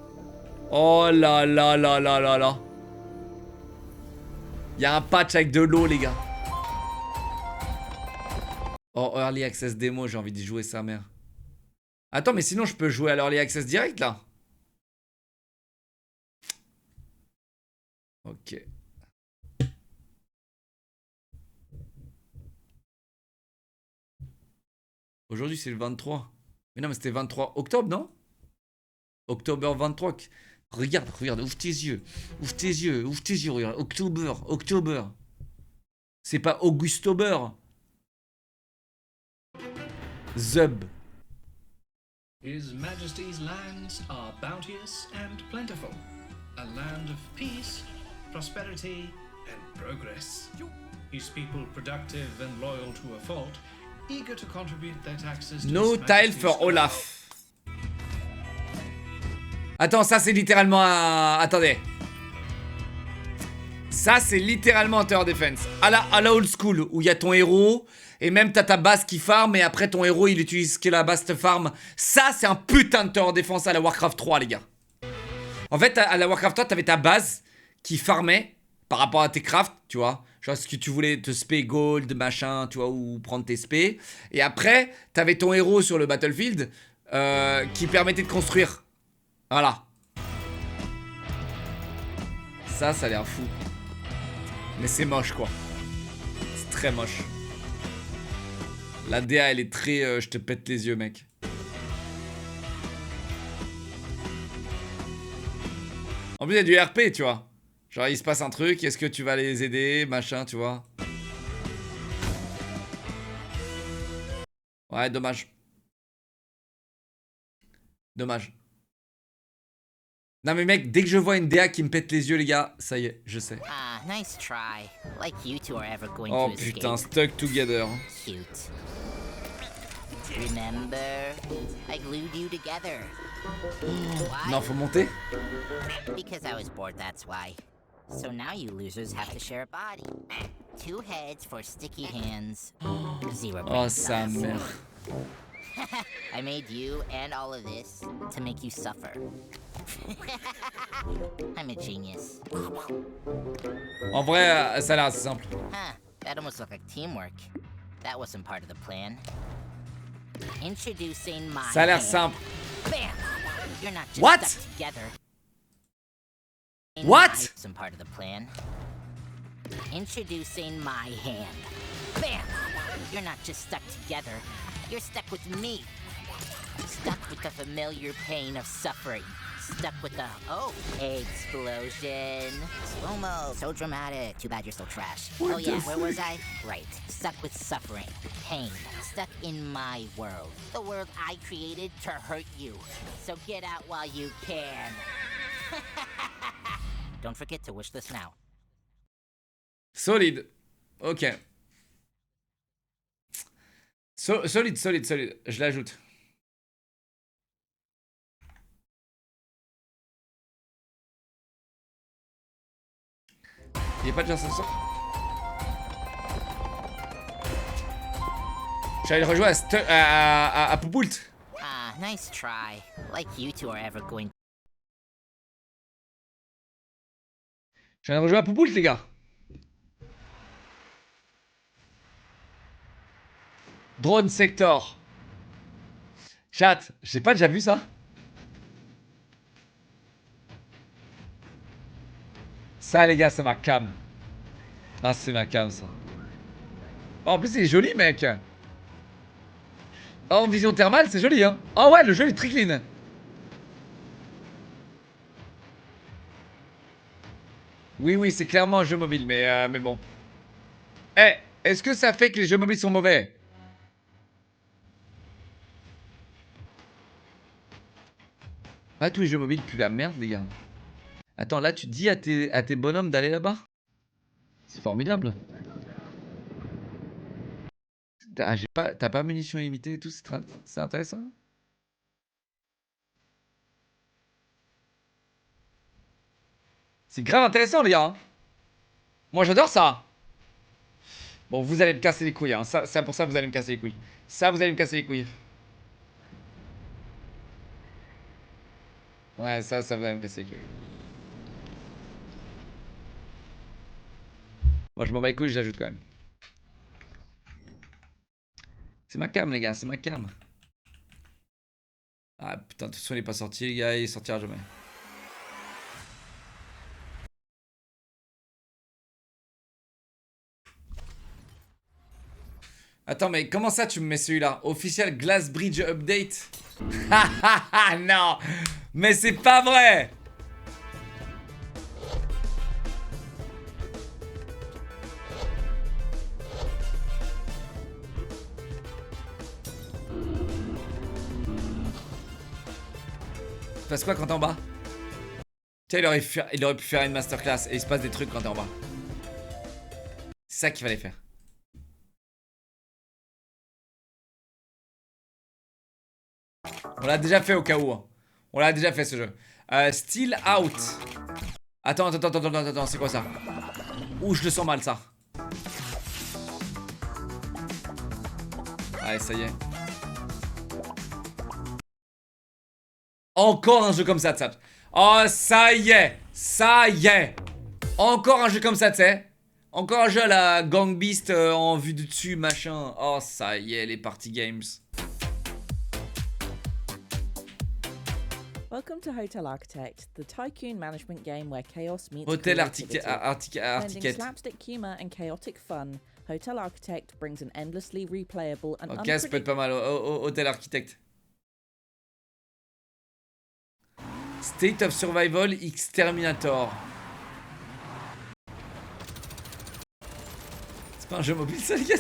Oh là là là là là là. Il y a un patch avec de l'eau, les gars. Oh, Early Access Demo, j'ai envie d'y jouer, sa mère. Attends, mais sinon, je peux jouer à l'Early Access direct, là. Ok. Aujourd'hui, c'est le 23. Mais non, mais c'était 23 octobre, non? Octobre 23. Regarde, ouvre tes yeux. Ouvre tes yeux, regarde. Octobre. C'est pas Augustober. Zub. His Majesty's lands are bounteous and plentiful. A land of peace, prosperity, and progress. His people productive and loyal to a fault, eager to contribute their taxes to No His tile Majesty's for Olaf. Attends, ça c'est littéralement un... Attendez. Ça c'est littéralement un Tower Defense. À la old school, où il y a ton héros, et même t'as ta base qui farm, et après ton héros il utilise ce que la base te farm. Ça c'est un putain de Tower Defense à la Warcraft 3, les gars. En fait, à la Warcraft 3, t'avais ta base qui farmait par rapport à tes crafts, tu vois. Genre, ce que tu voulais te spé gold, machin, tu vois, ou prendre tes spé. Et après, t'avais ton héros sur le battlefield qui permettait de construire. Voilà. Ça a l'air fou. Mais c'est moche, quoi. C'est très moche. La DA, elle est très... je te pète les yeux, mec. En plus, il y a du RP, tu vois. Genre, il se passe un truc, est-ce que tu vas les aider, machin, tu vois. Ouais, dommage. Dommage. Non mais mec, dès que je vois une DA qui me pète les yeux, les gars, ça y est, je sais. Ah, nice try. Like you two are ever going Oh to putain, escape. stuck together. Cute. Remember, I glued you together. Why? Non, faut monter. Because I was bored, that's why. So now you losers have to share a body. 2 heads for sticky hands. 0 brain Oh sa cells. mère. I made you and all of this to make you suffer. I'm a genius. En vrai, ça a l'air assez simple. Huh, that almost looked like teamwork. That wasn't part of the plan. Introducing my Ça a l'air hand. simple. Bam! You're not just What? stuck together. What? Wasn't part of the plan. Introducing my hand. Bam! You're not just stuck together. You're stuck with me. Stuck with the familiar pain of suffering. Stuck with the, oh, explosion. Slow-mo, so dramatic. Too bad you're still trash. Oh yeah, where was I? Right, stuck with suffering, pain. Stuck in my world. The world I created to hurt you. So get out while you can. Don't forget to wish this now. Solide. Ok. Solide. Je l'ajoute. Il n'y a pas de chanson. J'allais le rejouer à Poupoult. Ah, nice try. Like you two are ever going. J'allais rejouer à Poupoult, les gars. Drone Sector. Chat, j'ai pas déjà vu ça. Ça, les gars, c'est ma cam. Ah, c'est ma cam, ça. Oh, en plus, il est joli, mec. Oh, en vision thermale, c'est joli, hein. Oh, ouais, le jeu est très clean. Oui, c'est clairement un jeu mobile, mais bon. Eh, est-ce que ça fait que les jeux mobiles sont mauvais? Ah, tous les jeux mobiles puent la merde, les gars. Attends, là, tu dis à tes bonhommes d'aller là-bas? C'est formidable. T'as pas munitions illimitées et tout, c'est intéressant. C'est grave intéressant, les gars. Hein. Moi, j'adore ça. Bon, vous allez me casser les couilles. Hein. Ça, pour ça, vous allez me casser les couilles. Ça, vous allez me casser les couilles. Ouais, ça vous allez me casser les couilles. Moi, je m'en bats les couilles, je l'ajoute quand même. C'est ma cam, les gars, c'est ma cam. Ah putain, de toute façon, il est pas sorti, les gars, il sortira jamais. Attends, mais comment ça tu me mets celui-là? Official Glass Bridge Update? Non! Mais c'est pas vrai! Il se passe quoi quand t'es en bas? Tiens, il aurait pu faire une masterclass et il se passe des trucs quand t'es en bas. C'est ça qu'il fallait faire. On l'a déjà fait au cas où. Hein. On l'a déjà fait ce jeu. Still Out. Attends, c'est quoi ça? Ouh, je le sens mal ça. Allez, ça y est. Encore un jeu comme ça, Tsat. Oh, ça y est. Ça y est. Encore un jeu comme ça, tu sais. Encore un jeu à la Gang Beast en vue du dessus, machin. Oh, ça y est, les party games. Welcome to Hotel Architect, the tycoon management game where chaos meets Hôtel creativity. Blending Architect. slapstick humor and chaotic fun, Hotel Architect brings an endlessly replayable and Ok, ça peut être pas mal. Hôtel Architect. State of Survival X Terminator. C'est pas un jeu mobile ça les gars.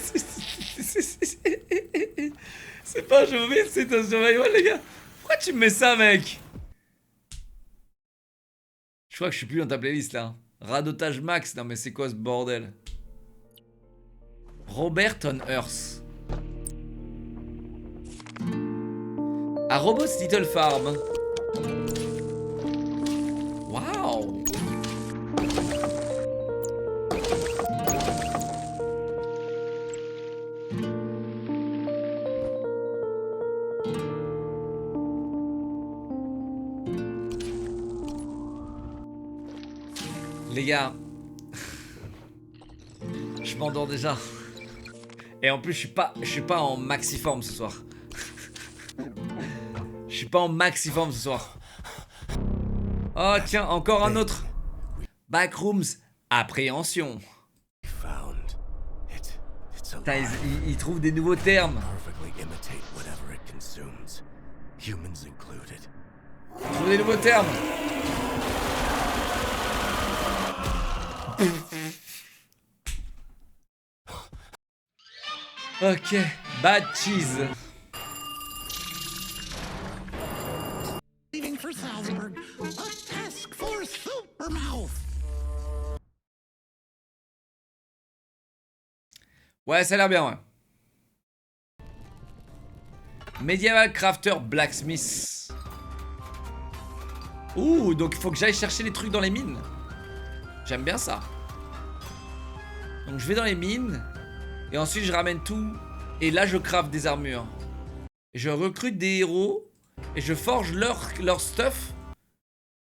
C'est pas un jeu mobile, State of Survival les gars. Pourquoi tu me mets ça mec? Je crois que je suis plus dans ta playlist là. Radotage max, non mais c'est quoi ce bordel? Robert on Earth. A Robot's Little Farm. Waouh. Les gars, je m'endors déjà. Et en plus, je suis pas en maxi forme ce soir. Je suis pas en maxi forme ce soir. Oh tiens, encore un autre. Backrooms, appréhension. Putain, ils trouvent des nouveaux termes. Ils trouvent des nouveaux termes. Ok, bad cheese. Leaving for Salzburg. A task for Supermouth. Ouais, ça a l'air bien, ouais. Medieval Crafter Blacksmith. Ouh, donc il faut que j'aille chercher les trucs dans les mines. J'aime bien ça. Donc je vais dans les mines. Et ensuite je ramène tout. Et là je craft des armures. Et je recrute des héros. Et je forge leur stuff.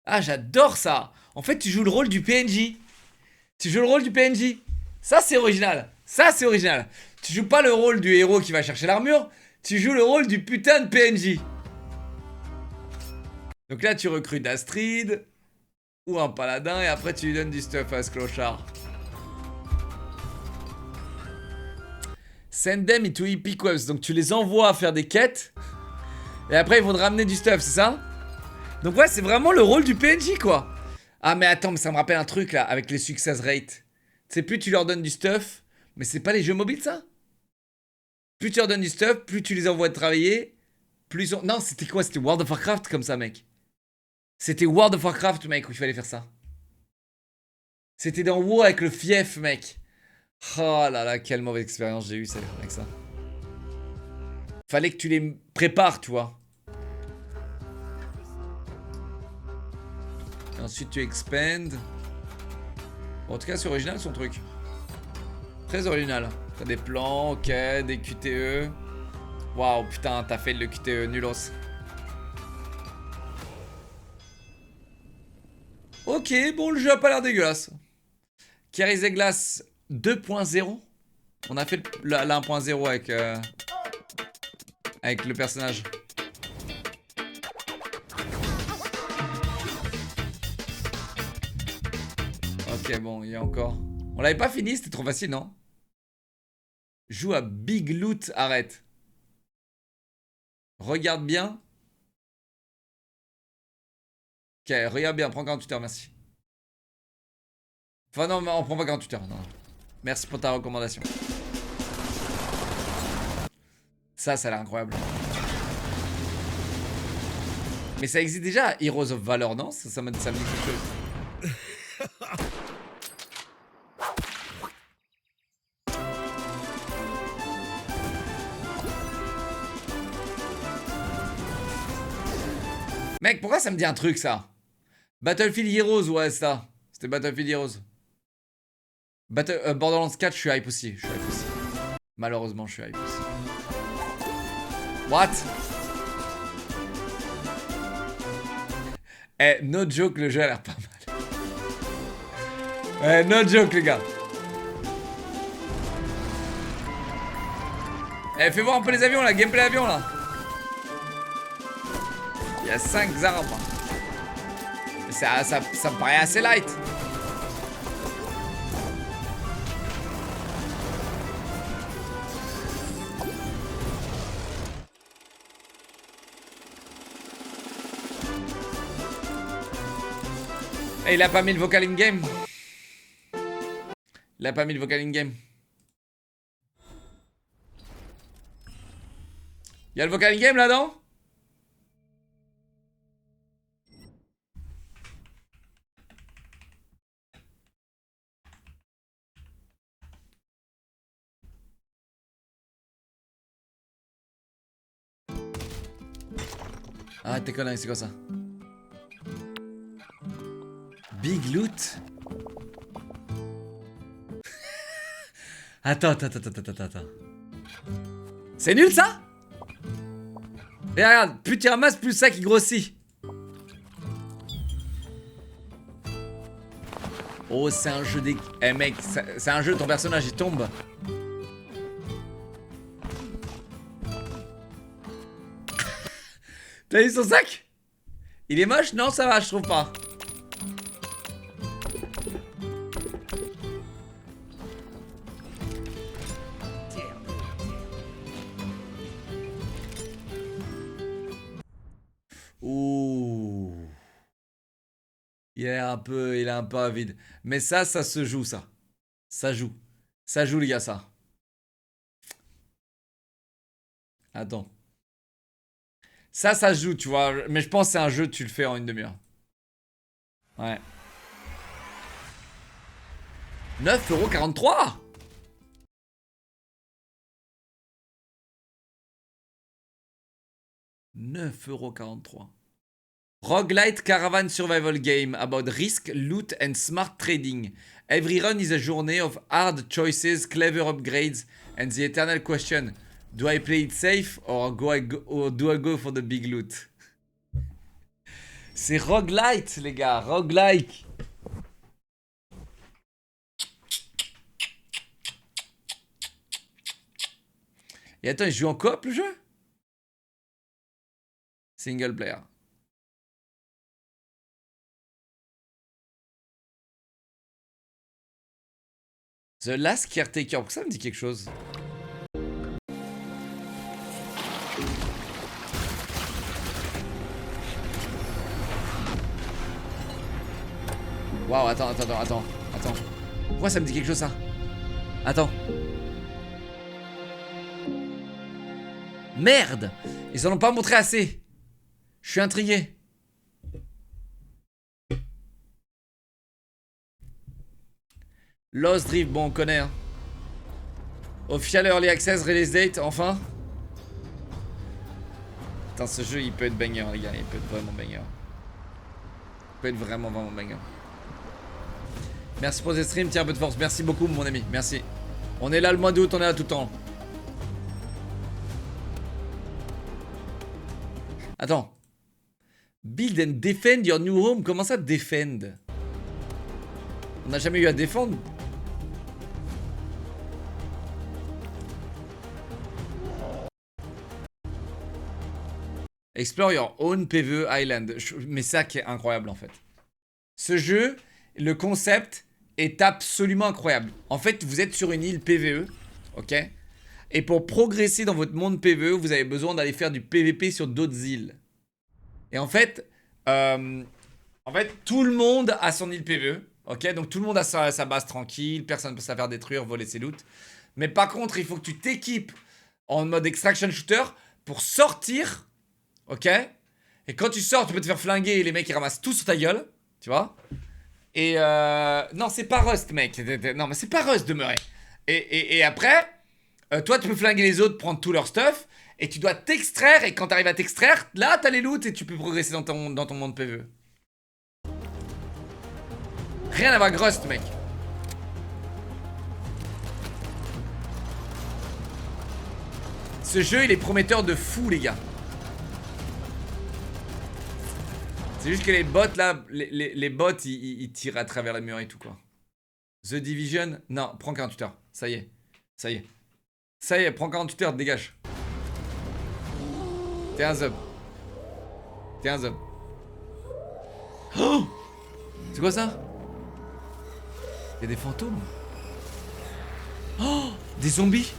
Ah j'adore ça. En fait tu joues le rôle du PNJ. Tu joues le rôle du PNJ. Ça c'est original. Ça c'est original. Tu joues pas le rôle du héros qui va chercher l'armure. Tu joues le rôle du putain de PNJ. Donc là tu recrutes Astrid. Ou un paladin. Et après tu lui donnes du stuff à ce clochard. Send them into Epic Webs. Donc tu les envoies faire des quêtes. Et après ils vont te ramener du stuff, c'est ça? Donc ouais, c'est vraiment le rôle du PNJ quoi. Ah mais attends, mais ça me rappelle un truc là, avec les success rates. Tu sais, plus tu leur donnes du stuff. Mais c'est pas les jeux mobiles ça? Plus tu leur donnes du stuff, plus tu les envoies travailler. Plus ils ont... Non, c'était quoi? C'était World of Warcraft comme ça mec. C'était World of Warcraft mec où il fallait faire ça. C'était dans WoW avec le fief mec. Oh là là, quelle mauvaise expérience j'ai eue avec ça. Fallait que tu les prépares, tu vois. Et ensuite tu expand. Bon, en tout cas, c'est original son truc. Très original. T'as des plans, ok, des QTE. Waouh, putain, t'as fait le QTE nulos. Ok, bon, le jeu a pas l'air dégueulasse. Kerry Zeglas 2.0. On a fait la 1.0 avec le personnage. Ok, bon, il y a encore. On l'avait pas fini, c'était trop facile, non? Joue à Big Loot, arrête. Regarde bien. Ok, regarde bien, prends 48 heures, merci. Enfin non, on prend pas 48 heures, non. Merci pour ta recommandation. Ça a l'air incroyable. Mais ça existe déjà, Heroes of Valor, non? Ça me dit quelque chose. Mec, pourquoi ça me dit un truc, ça? Battlefield Heroes, ouais, ça. C'était Battlefield Heroes. Borderlands 4, je suis hype aussi. Malheureusement, je suis hype aussi. What? Eh, no joke, le jeu a l'air pas mal. Eh, no joke, les gars. Eh, fais voir un peu les avions, là. Gameplay avion, là. Il y a 5 arbres. ça me paraît assez light. Et il a pas mis le vocal in-game. Il a pas mis le vocal in-game. Il y a le vocal in-game là-dedans? Ah, t'es connerie, c'est quoi ça? Big loot. Attends. C'est nul ça? Et regarde, plus tu ramasses, plus ça qui grossit. Oh, c'est un jeu des... Eh mec, c'est un jeu, ton personnage il tombe. T'as vu son sac? Il est moche? Non, ça va, je trouve pas. Ouh. Il est un peu avide. Mais ça se joue, ça. Ça joue. Ça joue, les gars, ça. Attends. Ça se joue, tu vois. Mais je pense que c'est un jeu, tu le fais en une demi-heure. Ouais. 9,43 €. €9,43. Roguelite Caravan Survival Game about risk, loot and smart trading. Every run is a journey of hard choices, clever upgrades and the eternal question: do I play it safe or do I go for the big loot? C'est roguelite, les gars, roguelike. Et attends, il joue en coop le jeu? Single player. The Last Caretaker, pourquoi ça me dit quelque chose? Waouh, attends. Pourquoi ça me dit quelque chose ça? Attends. Merde! Ils en ont pas montré assez. Je suis intrigué. Lost Drift, bon on connaît hein. Official Early Access, Release Date, enfin. Putain ce jeu il peut être banger les gars, il peut être vraiment banger. Il peut être vraiment banger. Merci pour ces streams, tiens un peu de force, merci beaucoup mon ami, merci. On est là le mois d'août, on est là tout le temps. Attends. Build and defend your new home, comment ça defend? On n'a jamais eu à défendre. Explore your own PvE island. Mais ça qui est incroyable en fait. Ce jeu, le concept est absolument incroyable. En fait, vous êtes sur une île PvE, ok? Et pour progresser dans votre monde PvE, vous avez besoin d'aller faire du PvP sur d'autres îles. Et en fait, tout le monde a son île PvE, ok? Donc tout le monde a sa base tranquille, personne ne peut se la faire détruire, voler ses loots. Mais par contre, il faut que tu t'équipes en mode extraction shooter pour sortir. Ok? Et quand tu sors, tu peux te faire flinguer et les mecs ils ramassent tout sur ta gueule. Tu vois? Et non, c'est pas Rust, mec. Non, mais c'est pas Rust, demeurer. Et après, toi tu peux flinguer les autres, prendre tout leur stuff. Et tu dois t'extraire. Et quand t'arrives à t'extraire, là t'as les loots et tu peux progresser dans ton monde PvE. Rien à voir avec Rust, mec. Ce jeu il est prometteur de fou, les gars. C'est juste que les bots là, les bots ils tirent à travers la mur et tout quoi. The Division, non, prends 48 heures. Ça y est, prends 48 heures, dégage. T'es un zob. Oh, C'est quoi ça? Il y a des fantômes. Oh, des zombies.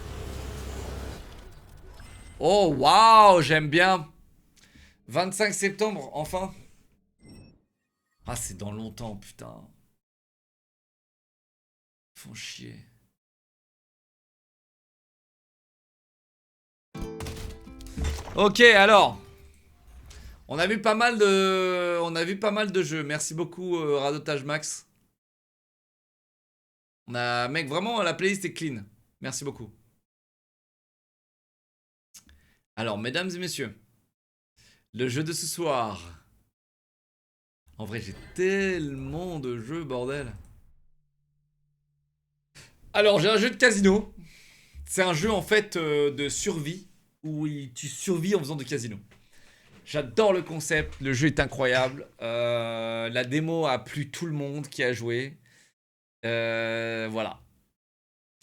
Oh, waouh, j'aime bien. 25 septembre, enfin. Ah, c'est dans longtemps, putain. Ils font chier. Ok, alors. On a vu pas mal de jeux. Merci beaucoup, Radotage Max. On a, mec, vraiment, la playlist est clean. Merci beaucoup. Alors, mesdames et messieurs, le jeu de ce soir. En vrai, j'ai tellement de jeux, bordel. Alors, j'ai un jeu de casino. C'est un jeu, en fait, de survie, où tu survis en faisant du casino. J'adore le concept, le jeu est incroyable. La démo a plu tout le monde qui a joué. Voilà.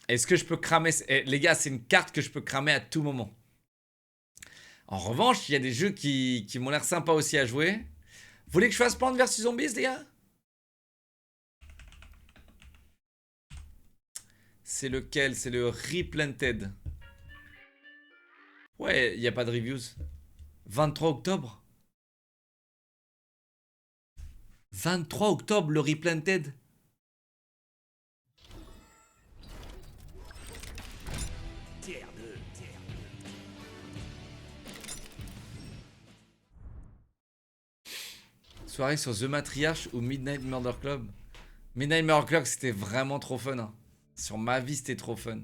Est-ce que je peux cramer... les gars, c'est une carte que je peux cramer à tout moment. En revanche, il y a des jeux qui m'ont l'air sympas aussi à jouer. Vous voulez que je fasse Plants vs Zombies, les gars? C'est lequel? C'est le Replanted. Ouais, il n'y a pas de reviews. 23 octobre. 23 octobre, le Replanted. Soirée sur The Matriarch ou Midnight Murder Club. Midnight Murder Club, c'était vraiment trop fun. Hein. Sur ma vie, c'était trop fun.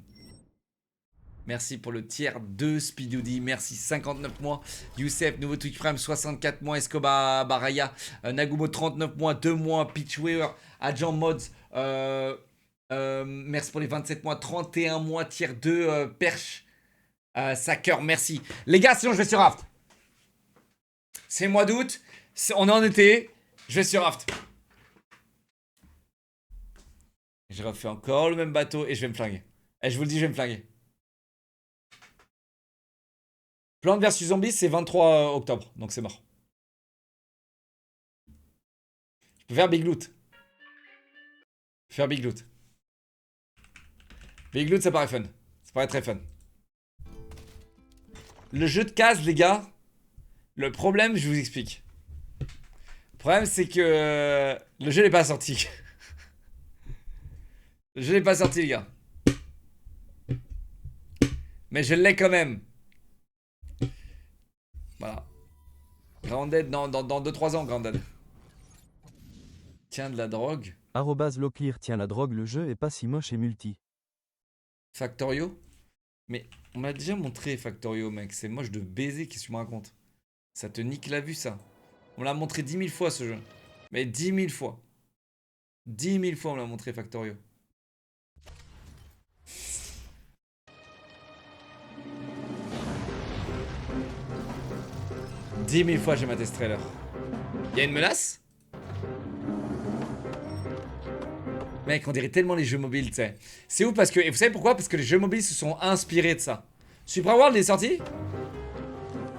Merci pour le tiers 2, Speedoody. Merci, 59 mois. Youssef, nouveau Twitch Prime, 64 mois. Escobar Baraya, Nagumo, 39 mois. 2 mois. Pitchweaver, Agent Mods. Merci pour les 27 mois. 31 mois, tiers 2. Perche, Sacker, merci. Les gars, sinon je vais sur Raft. C'est mois d'août. On est en été. Je vais sur Raft. Je refais encore le même bateau et je vais me flinguer. Et je vous le dis, je vais me flinguer. Plants vs Zombies, c'est 23 octobre, donc c'est mort. Je peux faire Big Loot. Je peux faire Big Loot. Big Loot, ça paraît fun. Ça paraît très fun. Le jeu de cases, les gars. Le problème, je vous explique. Le problème, c'est que le jeu n'est pas sorti. Le jeu n'est pas sorti, les gars. Mais je l'ai quand même. Voilà. Grounded dans 2-3 ans, Grounded. Tiens de la drogue. @Locklear tient la drogue, le jeu est pas si moche et multi. Factorio? Mais on m'a déjà montré Factorio, mec. C'est moche de baiser, qu'est-ce que tu me racontes? Ça te nique la vue, ça. On l'a montré 10 000 fois, ce jeu. Mais 10 000 fois. 10 000 fois, on l'a montré Factorio. « 10 000 fois j'ai maté ce trailer. » Y'a une menace? Mec, on dirait tellement les jeux mobiles, tu sais. C'est ouf parce que... Et vous savez pourquoi? Parce que les jeux mobiles se sont inspirés de ça. Supra World est sorti?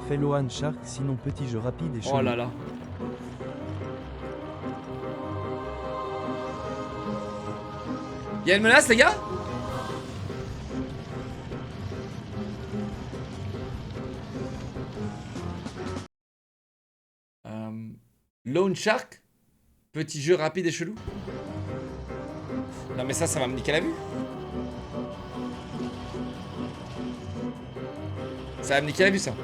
Fellow Hand Shark, sinon petit jeu rapide et chelou. Oh là là. Y'a une menace, les gars? Lone Shark? Petit jeu rapide et chelou? Non mais ça va me niquer la vue. Ça va me niquer la vue, ça.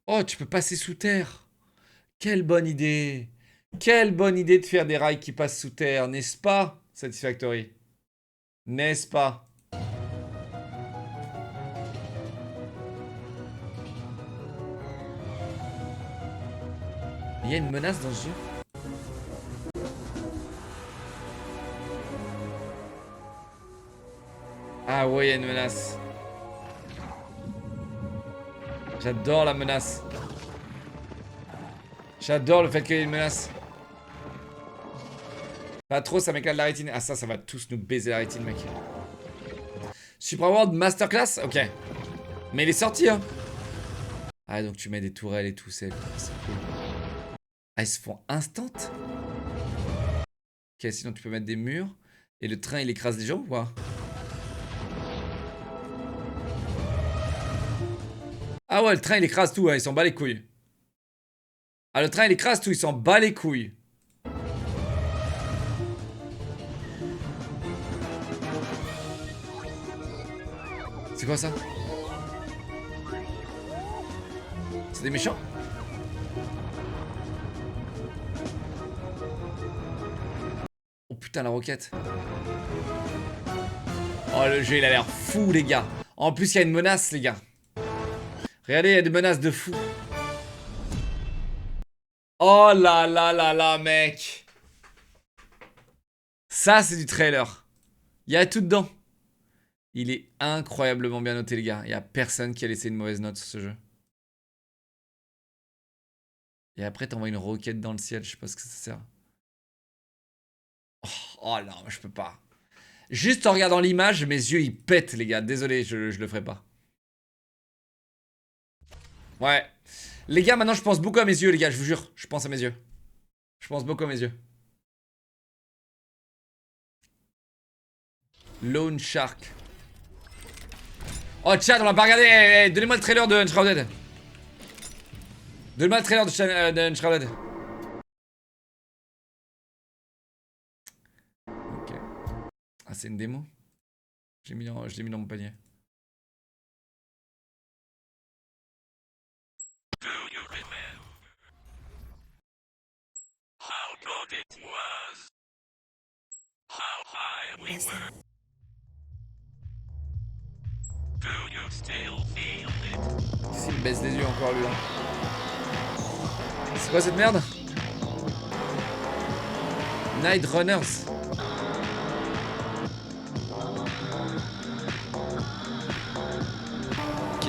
Oh, tu peux passer sous terre. Quelle bonne idée. Quelle bonne idée de faire des rails qui passent sous terre, n'est-ce pas, Satisfactory? N'est-ce pas? Il y a une menace dans ce jeu. Ah ouais, il y a une menace. J'adore la menace. J'adore le fait qu'il y ait une menace. Pas trop, ça m'éclate la rétine. Ah ça va tous nous baiser la rétine, mec. Super World Masterclass? Ok. Mais il est sorti, hein. Ah, donc tu mets des tourelles et tout, c'est cool. Ah, ils se font instant? Ok, sinon tu peux mettre des murs. Et le train, il écrase les gens ou quoi? Ah ouais, le train, il écrase tout, hein, il s'en bat les couilles. Ah, le train, il écrase tout, il s'en bat les couilles. C'est quoi ça? C'est des méchants? Oh putain, la roquette. Oh, le jeu, il a l'air fou, les gars. En plus, il y a une menace, les gars. Regardez, il y a des menaces de fou. Oh là là là là, mec. Ça, c'est du trailer. Il y a tout dedans. Il est incroyablement bien noté, les gars. Il n'y a personne qui a laissé une mauvaise note sur ce jeu. Et après, t'envoies une roquette dans le ciel. Je sais pas ce que ça sert. Oh non, je peux pas. Juste en regardant l'image, mes yeux, ils pètent, les gars. Désolé, je le ferai pas. Ouais. Les gars, maintenant, je pense beaucoup à mes yeux, les gars. Je vous jure, je pense à mes yeux. Je pense beaucoup à mes yeux. Lone Shark. Oh, chat, on l'a pas regardé. Hey, donnez-moi le trailer de Uncharted. Donnez-moi le trailer de Uncharted. Ok. Ah, c'est une démo. Je l'ai mis dans mon panier. Il baisse les yeux encore lui. C'est quoi cette merde? Night Runners. Ok.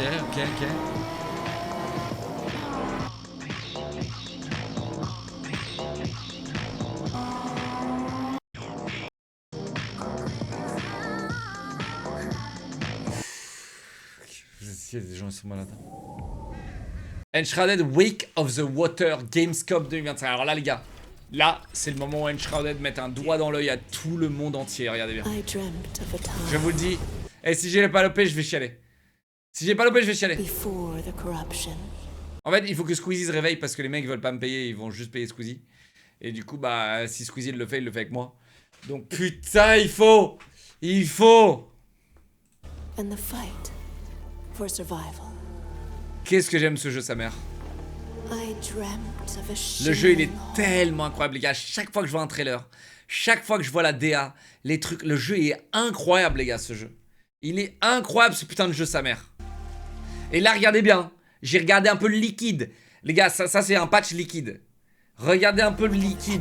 Des gens qui sont malades. Enshrouded Wake of the Water Gamescom 2025. Alors là, les gars, là, c'est le moment où Enshrouded met un doigt dans l'œil à tout le monde entier. Regardez bien. Je vous le dis. Et si j'ai pas lopé, je vais chialer. Si j'ai pas lopé, je vais chialer. En fait, il faut que Squeezie se réveille parce que les mecs veulent pas me payer, ils vont juste payer Squeezie. Et du coup, bah, si Squeezie le fait avec moi. Donc putain, il faut. And the fight for survival. Qu'est-ce que j'aime ce jeu, sa mère. Le jeu, il est tellement incroyable, les gars. Chaque fois que je vois un trailer, chaque fois que je vois la DA, les trucs, le jeu est incroyable, les gars, ce jeu. Il est incroyable, ce putain de jeu, sa mère. Et là, regardez bien. J'ai regardé un peu le liquide. Les gars, ça c'est un patch liquide. Regardez un peu le liquide.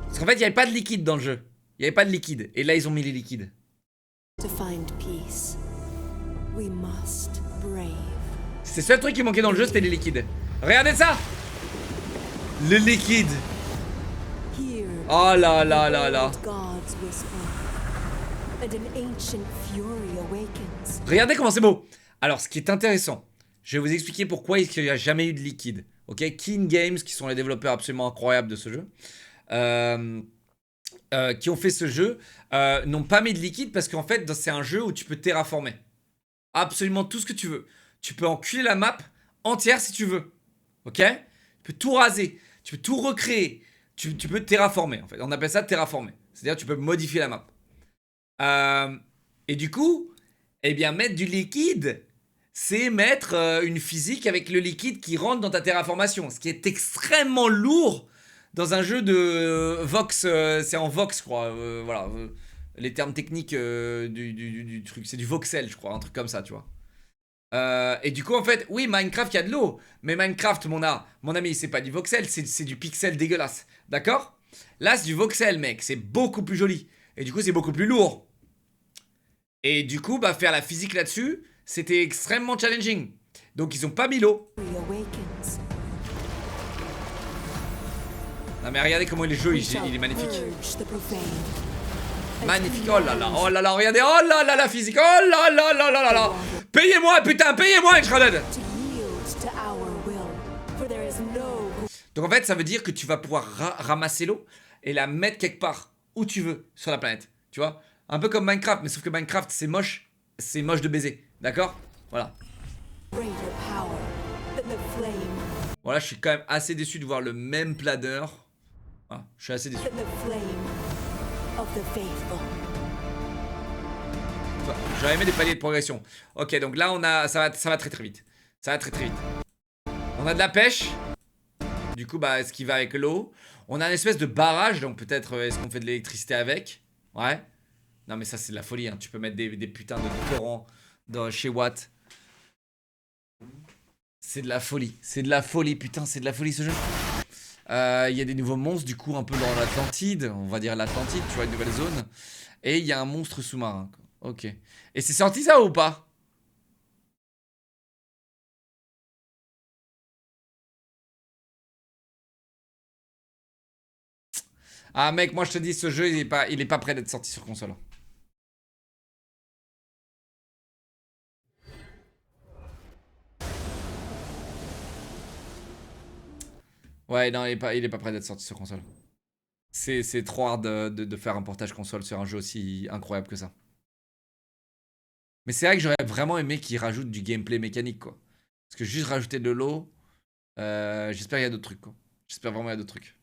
Parce qu'en fait, il n'y avait pas de liquide dans le jeu. Il n'y avait pas de liquide. Et là, ils ont mis les liquides. C'est le seul truc qui manquait dans le jeu, c'était les liquides. Regardez ça. Le liquide. Oh là là là là. Regardez comment c'est beau. Alors, ce qui est intéressant, je vais vous expliquer pourquoi il n'y a jamais eu de liquide. Ok, King Games, qui sont les développeurs absolument incroyables de ce jeu, qui ont fait ce jeu, n'ont pas mis de liquide parce qu'en fait, c'est un jeu où tu peux terraformer. Absolument tout ce que tu veux. Tu peux enculer la map entière si tu veux. Ok? Tu peux tout raser. Tu peux tout recréer. Tu peux terraformer, en fait. On appelle ça terraformer. C'est-à-dire tu peux modifier la map. Et du coup, eh bien, mettre du liquide, c'est mettre une physique avec le liquide qui rentre dans ta terraformation. Ce qui est extrêmement lourd dans un jeu de Vox. C'est en Vox, je crois. Voilà. Les termes techniques du truc. C'est du voxel, je crois. Un truc comme ça, tu vois. Et du coup, en fait, oui, Minecraft, il y a de l'eau. Mais Minecraft, mon ami, c'est pas du voxel, c'est du pixel dégueulasse. D'accord? Là, c'est du voxel, mec. C'est beaucoup plus joli. Et du coup, c'est beaucoup plus lourd. Et du coup, bah, faire la physique là-dessus, c'était extrêmement challenging. Donc, ils ont pas mis l'eau. Non, mais regardez comment il est joli, il est magnifique. Magnifique, oh là là, regardez, oh là là, la physique, oh là là là là là là. Payez-moi, putain, payez-moi, Shredded. Donc en fait, ça veut dire que tu vas pouvoir ramasser l'eau et la mettre quelque part où tu veux sur la planète, tu vois. Un peu comme Minecraft, mais sauf que Minecraft, c'est moche de baiser, d'accord? Voilà. Voilà, je suis quand même assez déçu de voir le même planeur. Voilà, je suis assez déçu. J'aurais aimé des paliers de progression. Ok, donc là, on a, ça va très très vite. Ça va très très vite. On a de la pêche. Du coup, bah, ce qui va avec l'eau. On a une espèce de barrage, donc peut-être est-ce qu'on fait de l'électricité avec? Ouais. Non, mais ça, c'est de la folie. Hein. Tu peux mettre des putains de torrents chez Watt. C'est de la folie. C'est de la folie, putain, c'est de la folie ce jeu. Il y a des nouveaux monstres, du coup, un peu dans l'Atlantide. On va dire l'Atlantide, tu vois, une nouvelle zone. Et il y a un monstre sous-marin. Ok. Et c'est sorti ça ou pas? Ah mec, moi je te dis, ce jeu il est pas prêt d'être sorti sur console. Ouais, non, il est pas prêt d'être sorti sur console. C'est trop hard de faire un portage console sur un jeu aussi incroyable que ça. Mais c'est vrai que j'aurais vraiment aimé qu'ils rajoutent du gameplay mécanique, quoi. Parce que juste rajouter de l'eau, j'espère qu'il y a d'autres trucs, quoi. J'espère vraiment qu'il y a d'autres trucs.